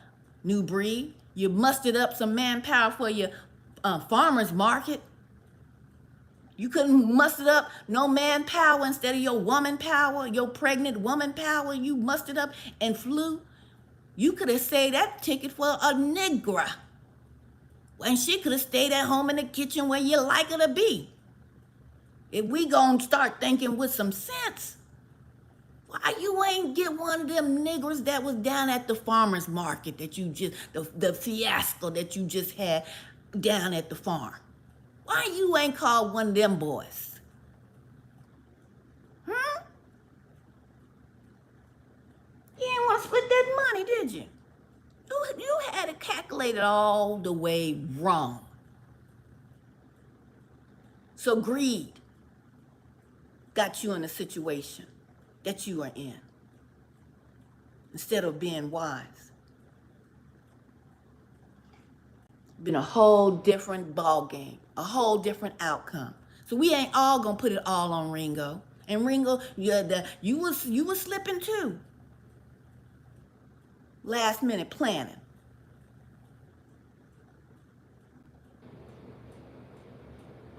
New Breed, you mustered up some manpower for your farmer's market. You couldn't muster up no manpower instead of your woman power, your pregnant woman power you mustered up and flew. You could have saved that ticket for a nigger. And she could have stayed at home in the kitchen where you like her to be. If we gonna start thinking with some sense, why you ain't get one of them niggers that was down at the farmer's market that you just, the fiasco that you just had down at the farm? Why you ain't called one of them boys? Hmm? You didn't want to split that money, did you? You had it calculated all the way wrong. So greed got you in a situation. that you are in instead of being wise. Been a whole different ball game, a whole different outcome. So we ain't all gonna put it all on Ringo. And Ringo, you was slipping too. Last minute planning.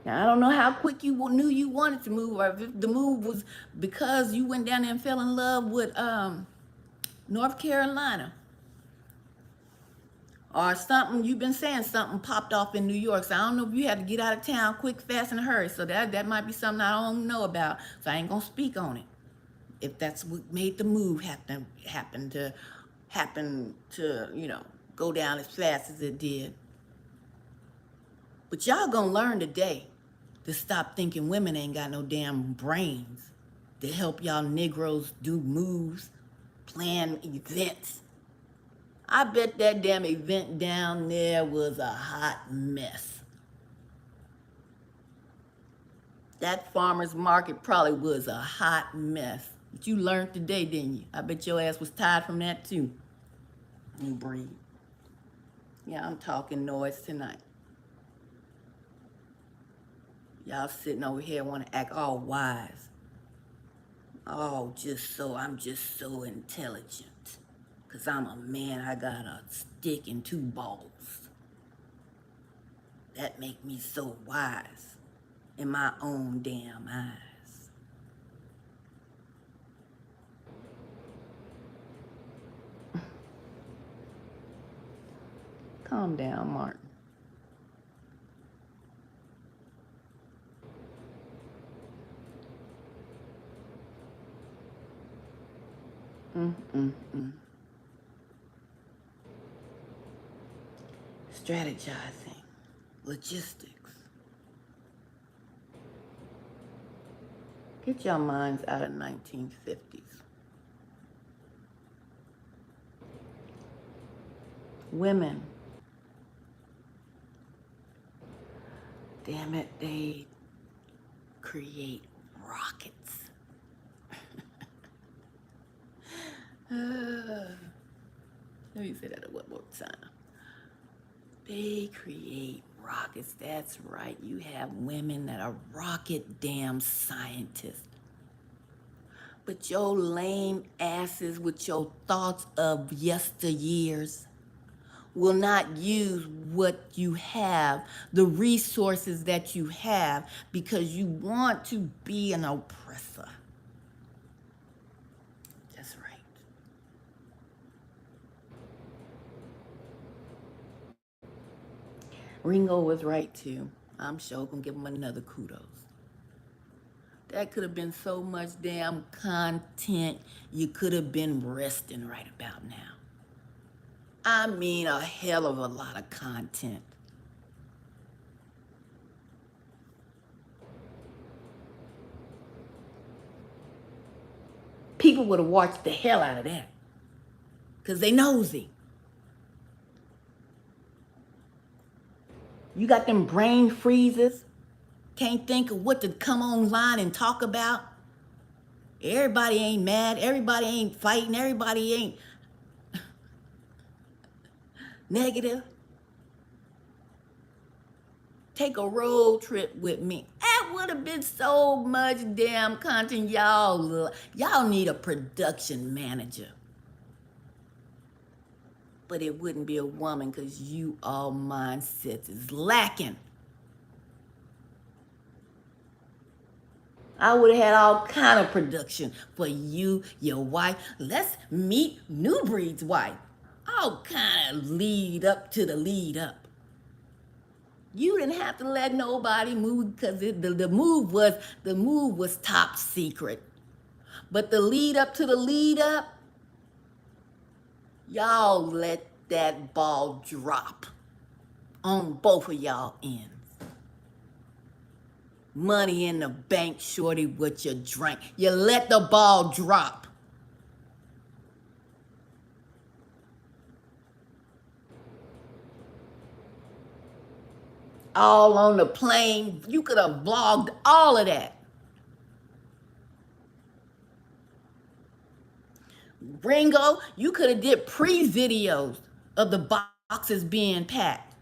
Now I don't know how quick you knew you wanted to move, or if the move was because you went down there and fell in love with North Carolina. Or something, you've been saying something popped off in New York. So I don't know if you had to get out of town quick, fast, and hurry. So that might be something I don't know about. So I ain't gonna speak on it. If that's what made the move happen to go down as fast as it did. But y'all gonna learn today to stop thinking women ain't got no damn brains to help y'all Negroes do moves, plan events. I bet that damn event down there was a hot mess. That farmer's market probably was a hot mess. But you learned today, didn't you? I bet your ass was tired from that too. You breathe. Yeah, I'm talking noise tonight. Y'all sitting over here want to act all wise. Oh, I'm just so intelligent. Because I'm a man, I got a stick and two balls. That make me so wise in my own damn eyes. Calm down, Martin. Mm-mm-mm. Strategizing, logistics. Get your minds out of 1950s. Women, damn it, they create rockets. Let me say that one more time. They create rockets. That's right. You have women that are rocket damn scientists. But your lame asses with your thoughts of yesteryears will not use what you have, the resources that you have, because you want to be an oppressor. That's right. Ringo was right too. I'm sure gonna give him another kudos. That could have been so much damn content you could have been resting right about now. I mean, a hell of a lot of content. People would have watched the hell out of that because they nosy. You got them brain freezes, can't think of what to come online and talk about. Everybody ain't mad, everybody ain't fighting, everybody ain't negative. Take a road trip with me. That would have been so much damn content. Y'all need a production manager. But it wouldn't be a woman because you all mindsets is lacking. I would have had all kind of production for you, your wife. Let's meet New Breed's wife. All kind of lead up to the lead up. You didn't have to let nobody move because the move was top secret. But the lead up to the lead up, y'all let that ball drop on both of y'all ends. Money in the bank, shorty, with your drink. You let the ball drop. All on the plane. You could have vlogged all of that. Ringo, you could have did pre-videos of the boxes being packed.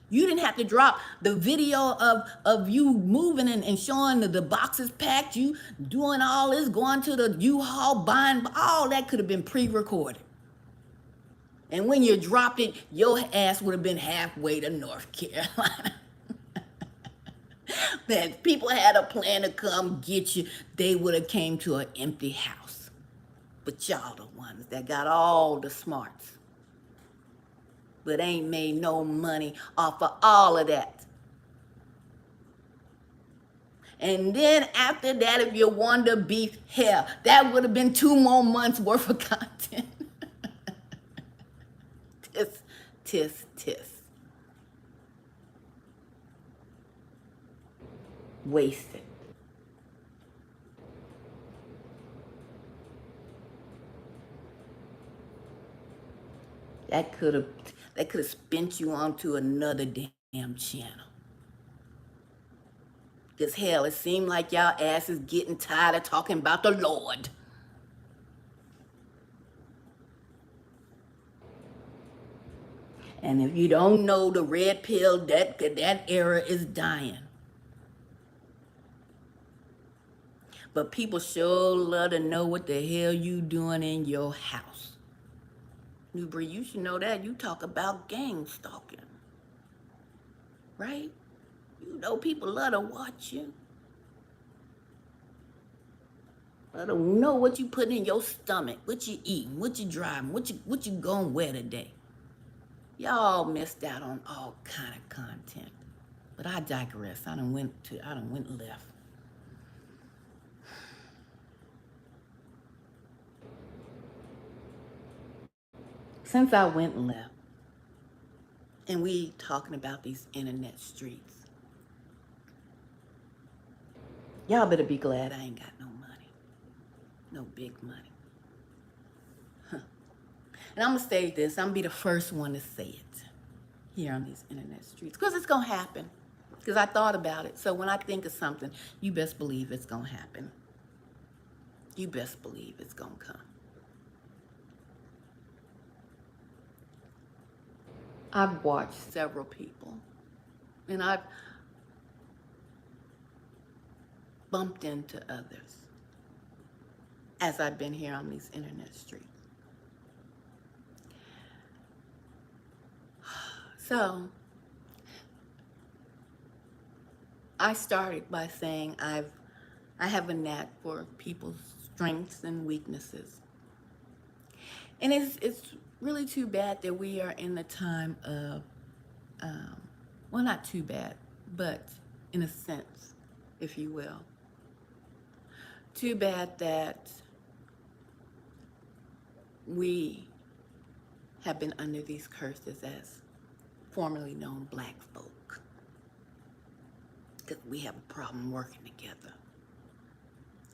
You didn't have to drop the video of you moving and showing the boxes packed, you doing all this, going to the U-Haul, buying, all that could have been pre-recorded. And when you dropped it, your ass would have been halfway to North Carolina. That people had a plan to come get you, they would have came to an empty house. But y'all the ones that got all the smarts, but ain't made no money off of all of that. And then after that, if you wanted to beef, hell, that would have been 2 more months worth of content. tis, tis. Wasted. That could have spent you onto another damn channel. Because hell, it seemed like y'all asses getting tired of talking about the Lord. And if you don't know the red pill, that era is dying. But people sure love to know what the hell you doing in your house. Newbury, you should know that. You talk about gang stalking. Right? You know people love to watch you. Love to know what you putting in your stomach, what you eating, what you driving, what you gonna wear today. Y'all missed out on all kind of content. But I digress. I done went left. Since I went left, and we talking about these internet streets, y'all better be glad I ain't got no money. No big money. Huh. And I'm gonna say this, I'm gonna be the first one to say it here on these internet streets. Because it's gonna happen. Because I thought about it. So when I think of something, you best believe it's gonna happen. You best believe it's gonna come. I've watched several people, and I've bumped into others as I've been here on these internet streets. So I started by saying I have a knack for people's strengths and weaknesses. And it's really too bad that we are in the time of, well, not too bad, but in a sense, if you will. Too bad that we have been under these curses as formerly known black folk. Because we have a problem working together.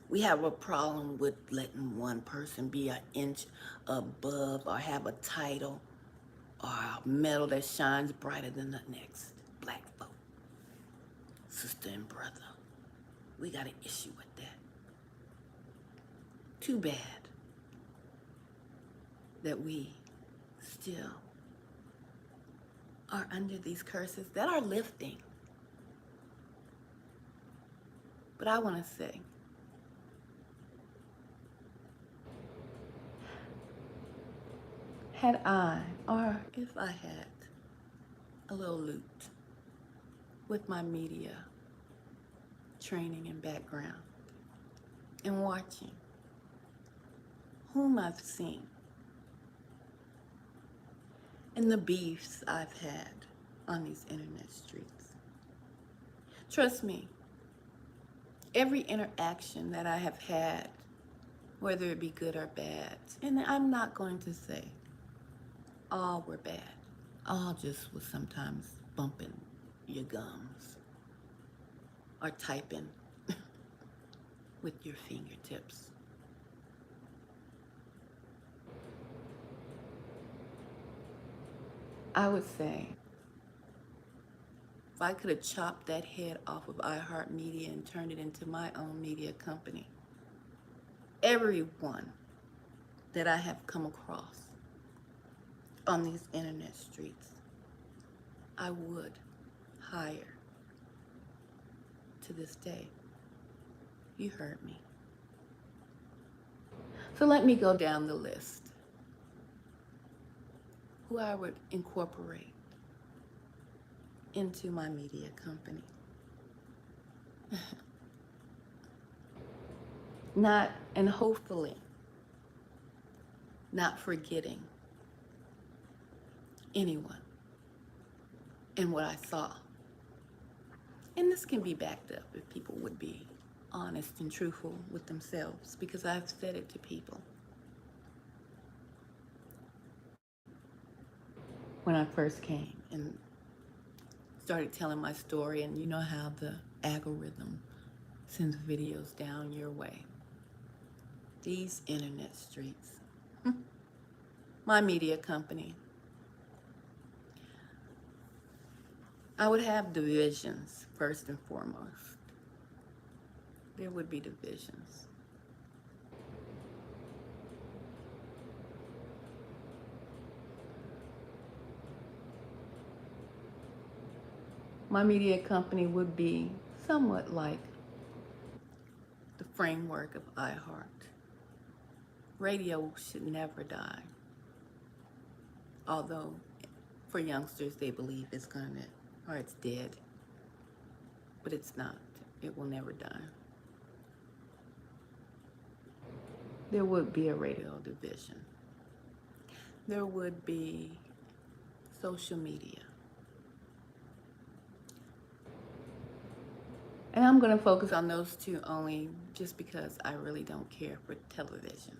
We have a problem with letting one person be an inch above or have a title or a medal that shines brighter than the next. Black folk. Sister and brother. We got an issue with that. Too bad that we still are under these curses that are lifting. But I want to say, had I, or if I had a little loot with my media training and background and watching whom I've seen and the beefs I've had on these internet streets. Trust me, every interaction that I have had, whether it be good or bad, and I'm not going to say all were bad. All just was sometimes bumping your gums or typing with your fingertips. I would say, if I could have chopped that head off of iHeartMedia and turned it into my own media company, everyone that I have come across on these internet streets, I would hire to this day. You heard me. So let me go down the list. Who I would incorporate into my media company. Not, and hopefully, not forgetting anyone and what I saw. And this can be backed up if people would be honest and truthful with themselves, because I've said it to people. When I first came and started telling my story, and you know how the algorithm sends videos down your way. These internet streets. My media company. I would have divisions first and foremost. There would be divisions. My media company would be somewhat like the framework of iHeart. Radio should never die. Although for youngsters they believe it's gonna, or it's dead. But it's not. It will never die. There would be a radio division. There would be social media. And I'm going to focus on those two only just because I really don't care for television.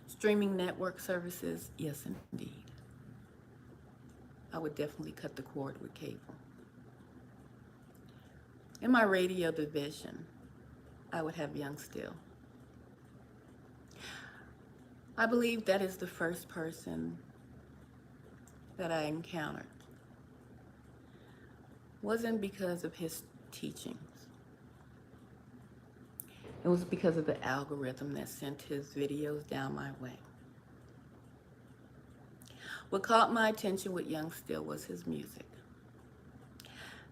Streaming network services, yes indeed. I would definitely cut the cord with cable. In my radio division, I would have Young Still. I believe that is the first person that I encountered. Wasn't because of his teachings. It was because of the algorithm that sent his videos down my way. What caught my attention with Young Still was his music.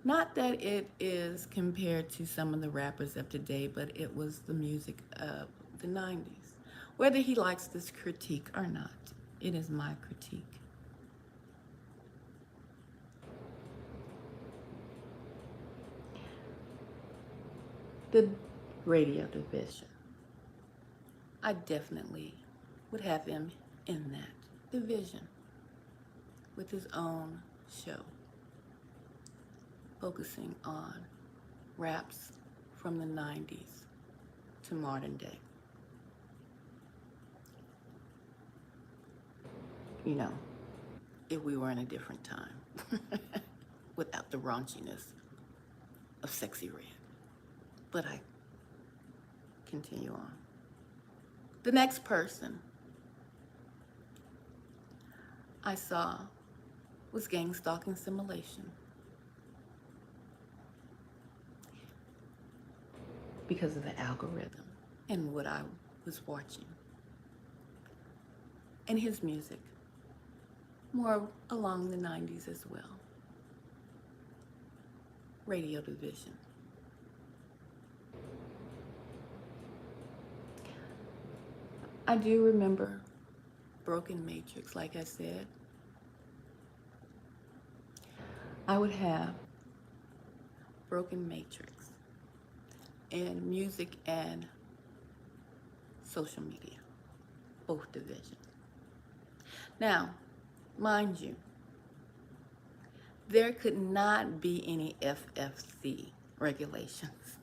Not that it is compared to some of the rappers of today, but it was the music of the 90s. Whether he likes this critique or not, it is my critique. The radio division. I definitely would have him in that division with his own show, focusing on raps from the 90s to modern day. You know, if we were in a different time without the raunchiness of Sexy Red. But I continue on. The next person I saw was Gang Stalking Simulation. Because of the algorithm and what I was watching. And his music, more along the 90s as well. Radio division. I do remember Broken Matrix, like I said. I would have Broken Matrix in music and social media, both divisions. Now, mind you, there could not be any FFC regulations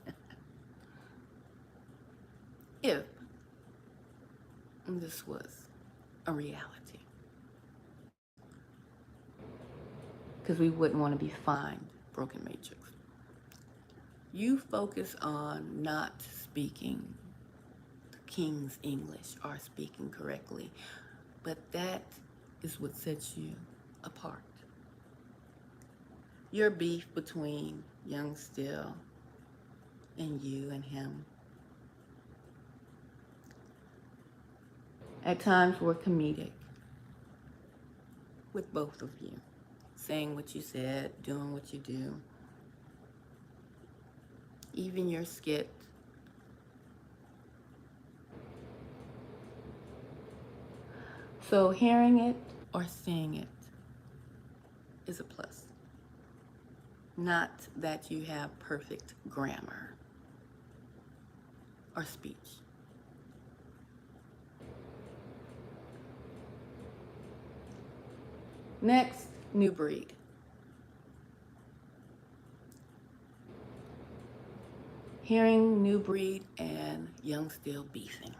if this was a reality. Because we wouldn't want to be fined, Broken Matrix. You focus on not speaking the King's English or speaking correctly, but that is what sets you apart. Your beef between Young Still and you and him At times we're comedic with both of you, saying what you said, doing what you do. Even your skit. So hearing it or seeing it is a plus. Not that you have perfect grammar or speech. Next, new breed. Hearing new breed and young still beefing.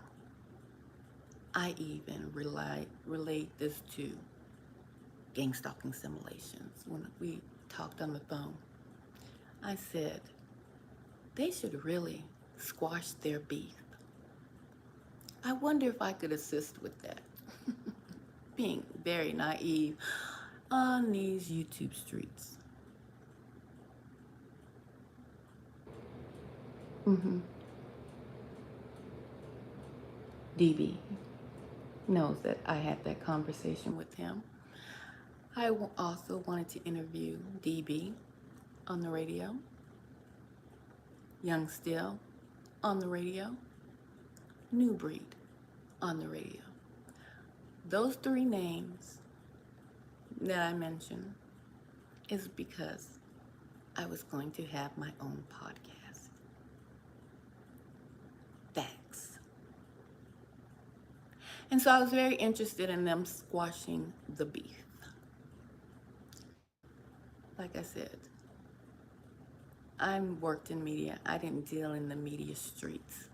I even relate this to gang stalking simulations. When we talked on the phone, I said they should really squash their beef. I wonder if I could assist with that. Being very naive on these YouTube streets. DB knows that I had that conversation with him. I also wanted to interview DB on the radio, Young Still on the radio, New Breed on the radio. Those three names that I mentioned is because I was going to have my own podcast. Facts. And so I was very interested in them squashing the beef. Like I said, I worked in media. I didn't deal in the media streets.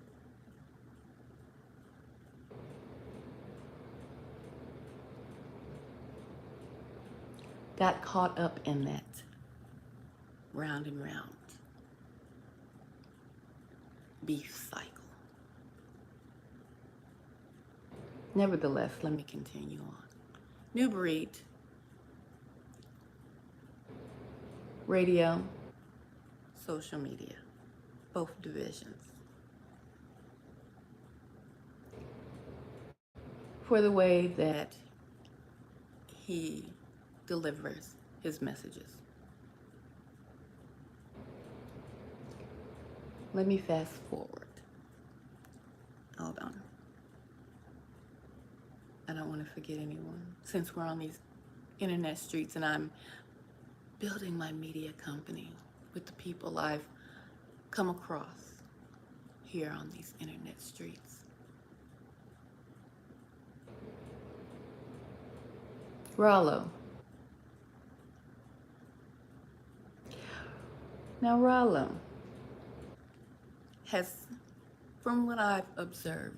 Got caught up in that round and round beef cycle. Nevertheless, let me continue on. New breed, radio, social media, both divisions. For the way that he delivers his messages. Let me fast forward. Hold on. I don't want to forget anyone. Since we're on these internet streets and I'm building my media company with the people I've come across here on these internet streets. Rollo. Now Rollo has, from what I've observed,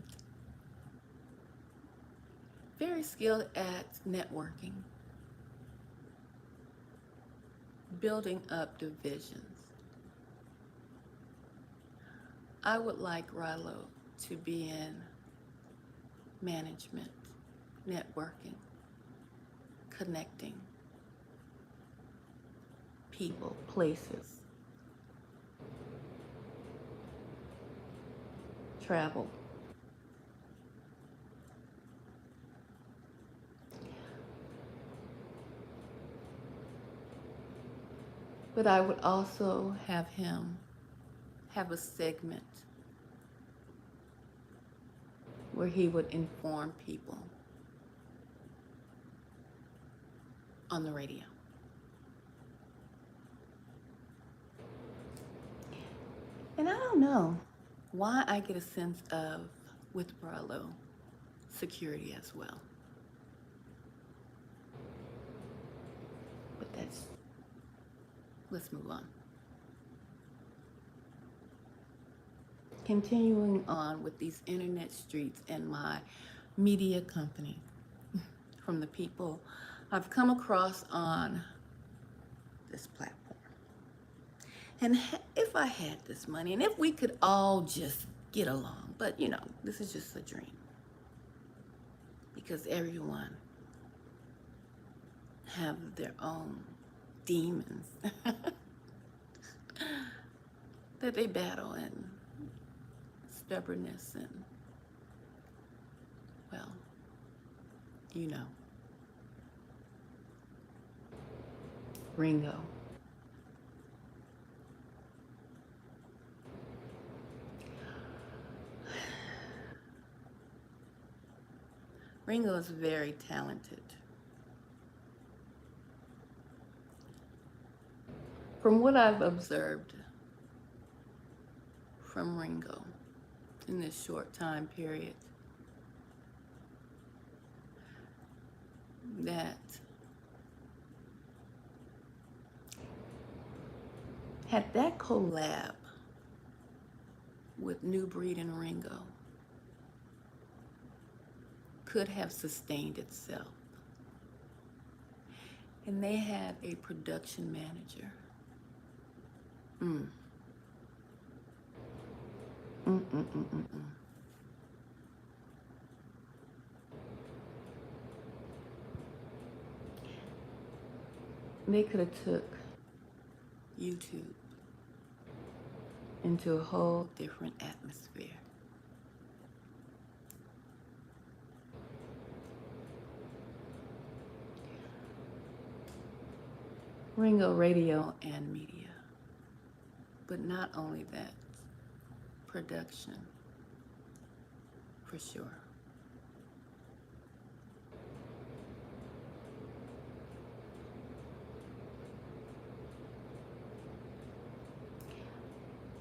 very skilled at networking, building up divisions. I would like Rollo to be in management, networking, connecting people, places, travel. But I would also have him have a segment where he would inform people on the radio. And I don't know why I get a sense of, with Rollo, security as well. But let's move on. Continuing on with these internet streets and my media company, from the people I've come across on this platform. And if I had this money, and if we could all just get along, but this is just a dream. Because everyone have their own demons that they battle, and stubbornness, and, well, You know, Ringo. Ringo is very talented. From what I've observed from Ringo in this short time period, that had that collab with New Breed and Ringo could have sustained itself. And they had a production manager. Mm. Mm, mm, mm, mm, mm. They could have took YouTube into a whole different atmosphere. Ringo Radio and media. But not only that, production, for sure.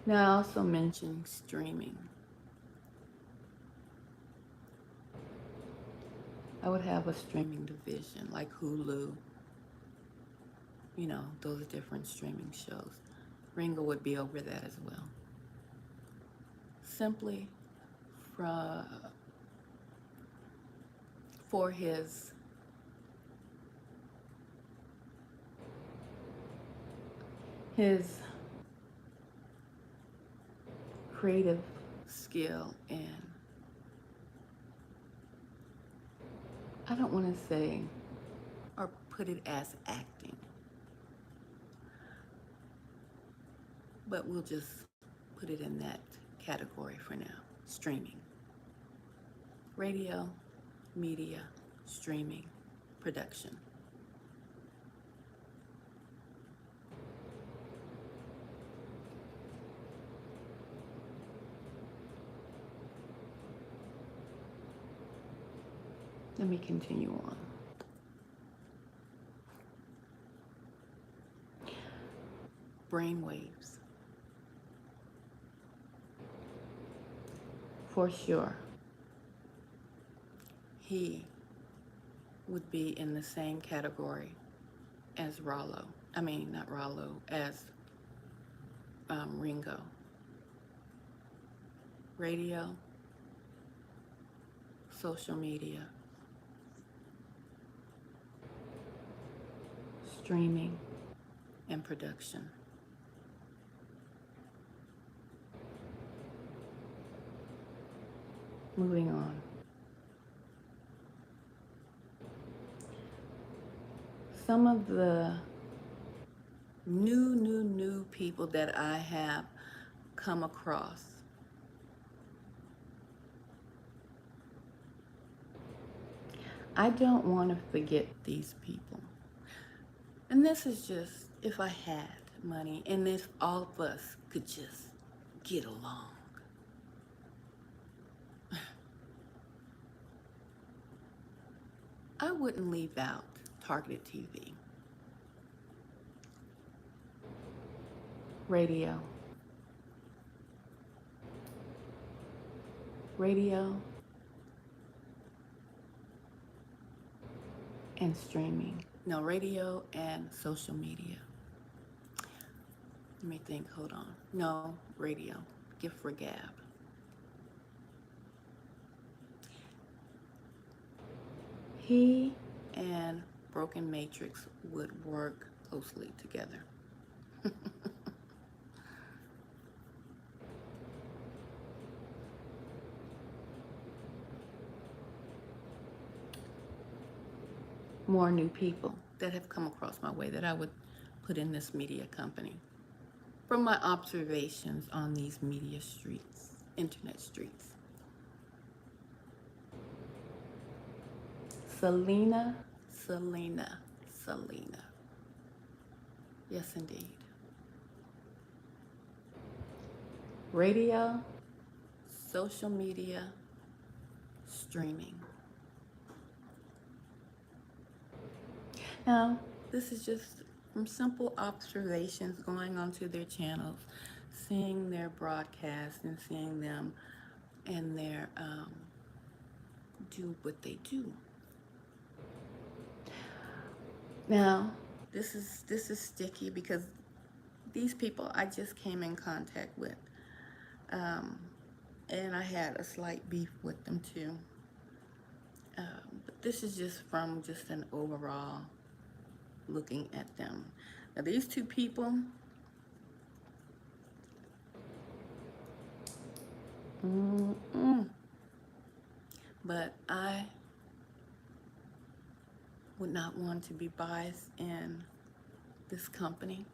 Now I also mentioned streaming. I would have a streaming division like Hulu, you know, those different streaming shows. Ringo would be over that as well. Simply for, for his creative skill, and I don't want to say or put it as acting, but we'll just put it in that category for now. Streaming. Radio, media, streaming, production. Let me continue on. Brainwaves. For sure, he would be in the same category as Rollo. I mean, not Rollo, as Ringo. Radio, social media, streaming, and production. Moving on. Some of the new people that I have come across. I don't want to forget these people. And this is just if I had money and if all of us could just get along. I wouldn't leave out targeted TV, radio, radio, and streaming. No, radio and social media. Let me think, hold on. No, radio. Gift for Gab. He and Broken Matrix would work closely together. More new people that have come across my way that I would put in this media company from my observations on these media streets, internet streets. Selena, Selena, Selena. Yes, indeed. Radio, social media, streaming. Now, this is just from simple observations going onto their channels, seeing their broadcasts and seeing them and their do what they do. Now, this is sticky because these people I just came in contact with, um, and I had a slight beef with them too. But this is just from just an overall looking at them. Now, these two people, but I would not want to be biased in this company.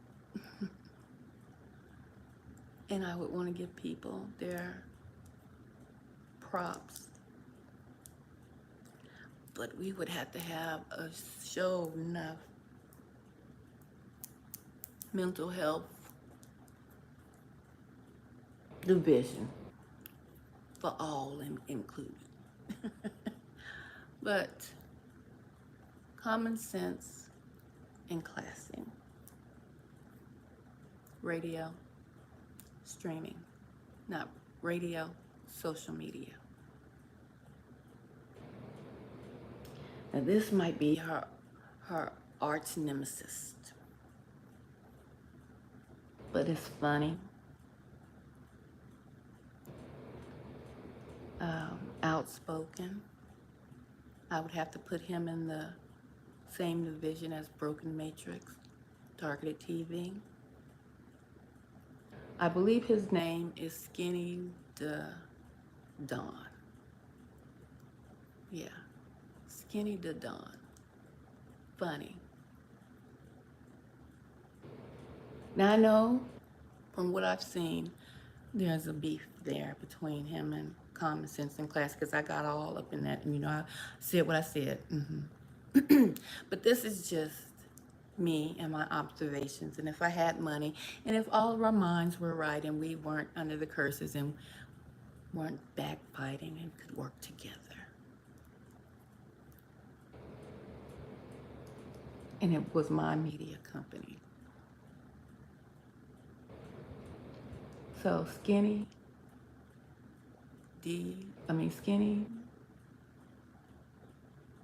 And I would want to give people their props. But we would have to have a show enough mental health division for all included. But common sense and classy. Radio, streaming, not radio, social media. Now this might be her arch nemesis, but it's funny. Outspoken. I would have to put him in the same division as Broken Matrix, Targeted TV. I believe his name is Skinny the Don. Yeah, Skinny the Don. Funny. Now I know from what I've seen, there's a beef there between him and Common Sense and Class, because I got all up in that, and I said what I said. But this is just me and my observations, and if I had money, and if all of our minds were right, and we weren't under the curses, and weren't backbiting, and could work together. And it was my media company. So Skinny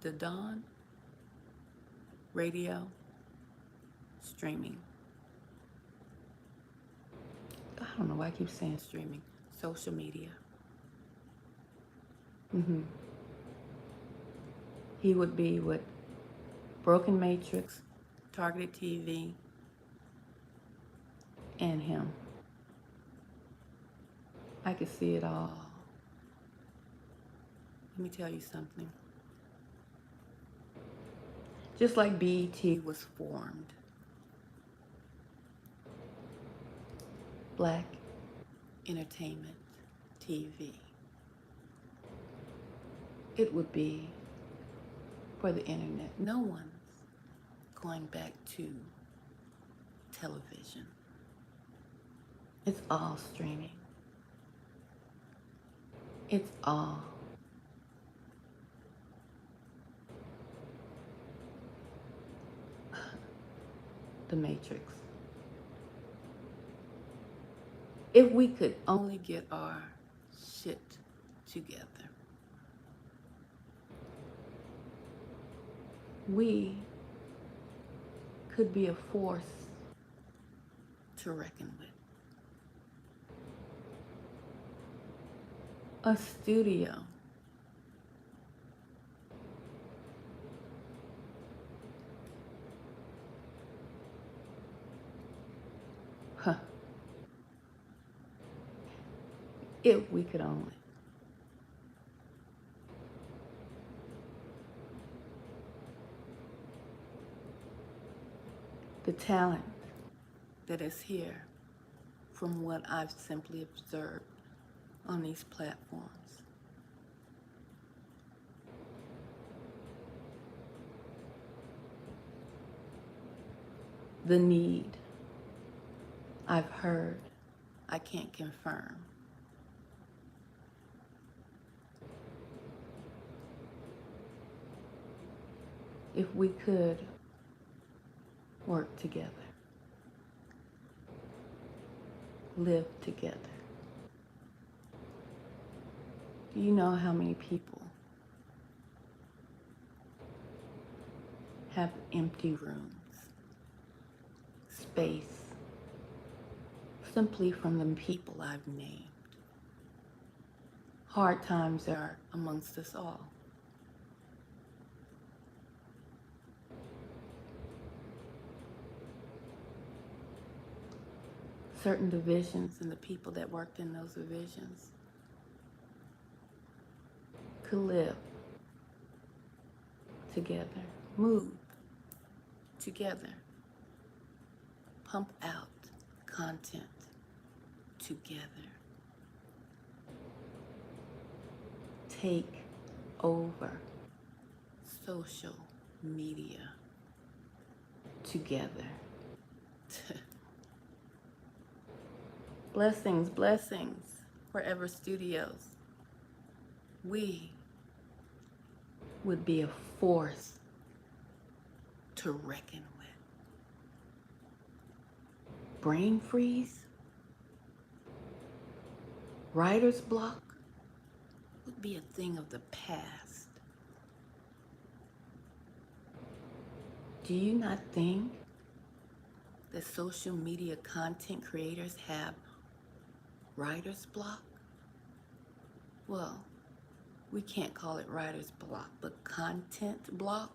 the Don, radio, streaming. I don't know why I keep saying streaming. Social media. He would be with Broken Matrix, Targeted TV, and him. I could see it all. Let me tell you something. Just like BET was formed, Black Entertainment TV, it would be for the internet. No one's going back to television. It's all streaming. It's all the Matrix. If we could only get our shit together, we could be a force to reckon with. A studio if we could only. The talent that is here, from what I've simply observed on these platforms, the need. I've heard. I can't confirm. If we could work together, live together. Do you know how many people have empty rooms, space, simply from the people I've named? Hard times are amongst us all. Certain divisions and the people that worked in those divisions could live together, move together, pump out content together, take over social media together. Blessings, blessings, Forever Studios. We would be a force to reckon with. Brain freeze, writer's block would be a thing of the past. Do you not think that social media content creators have writer's block? Well, we can't call it writer's block, but content block.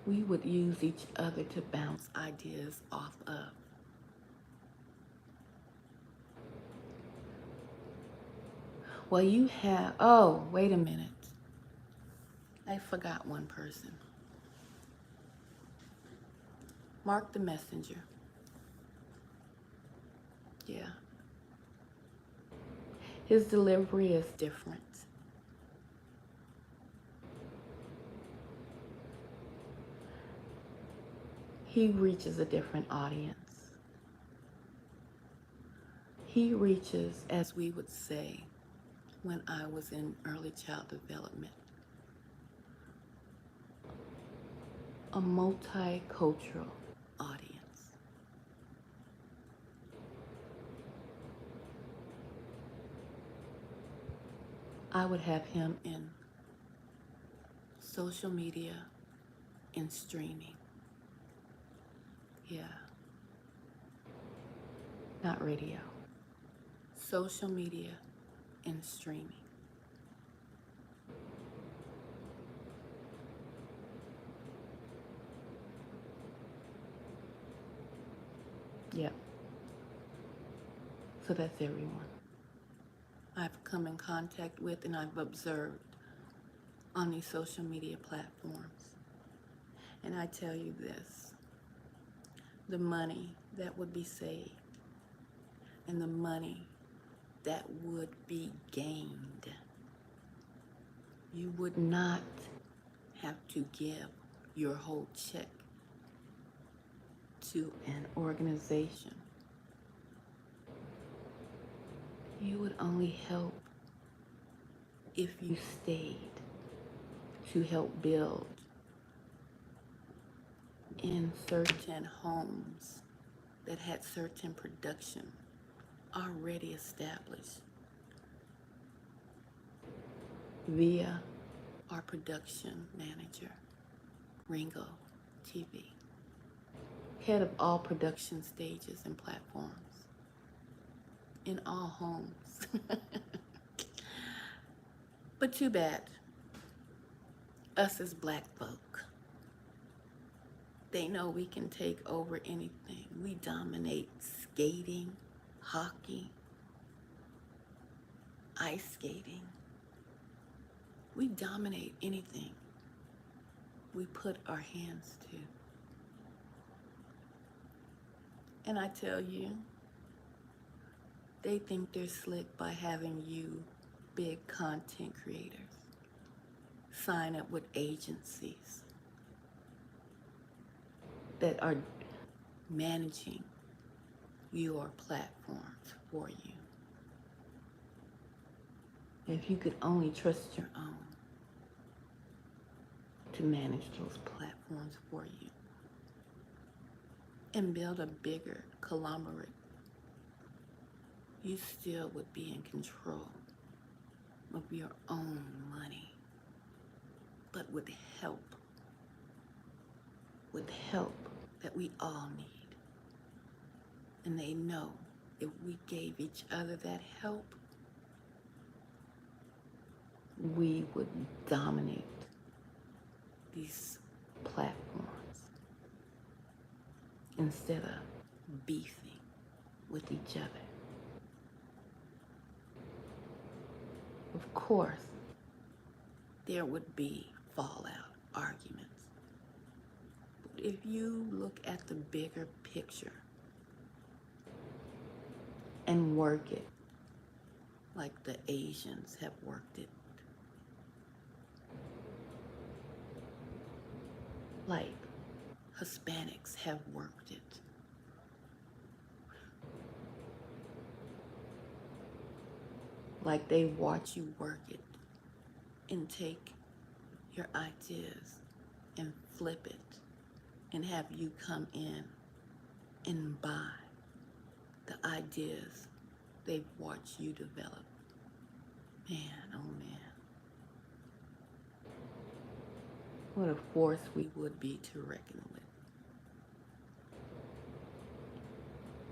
We would use each other to bounce ideas off of. Well, you have, oh, wait a minute. I forgot one person. Mark the Messenger. Yeah. His delivery is different. He reaches a different audience. He reaches, as we would say when I was in early child development, a multicultural audience. I would have him in social media and streaming. Yeah. Not radio. Social media and streaming. Yep. So that's everyone I've come in contact with and I've observed on these social media platforms. And I tell you this, the money that would be saved and the money that would be gained, you would not have to give your whole check to an organization. You would only help if you stayed to help build in certain homes that had certain production already established via our production manager, Ringo TV, head of all production stages and platforms in all homes. But too bad, us as black folk, they know we can take over anything. We dominate skating, hockey, ice skating. We dominate anything we put our hands to. And I tell you, they think they're slick by having you, big content creators, sign up with agencies that are managing your platforms for you. If you could only trust your own to manage those platforms for you and build a bigger conglomerate, you still would be in control of your own money, but with help that we all need. And they know if we gave each other that help, we would dominate these platforms instead of beefing with each other. Of course, there would be fallout, arguments. But if you look at the bigger picture and work it like the Asians have worked it, like Hispanics have worked it, like they watch you work it and take your ideas and flip it and have you come in and buy the ideas they've watched you develop. Man, oh man. What a force we would be to reckon with.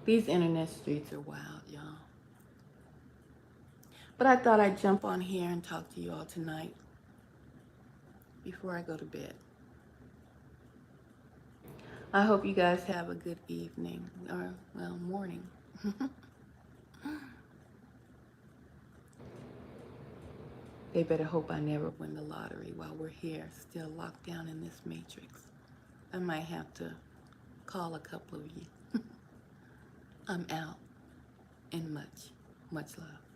These internet streets are wild, y'all. But I thought I'd jump on here and talk to you all tonight before I go to bed. I hope you guys have a good evening, or, well, morning. They better hope I never win the lottery while we're here, still locked down in this matrix. I might have to call a couple of you. I'm out, and much, much love.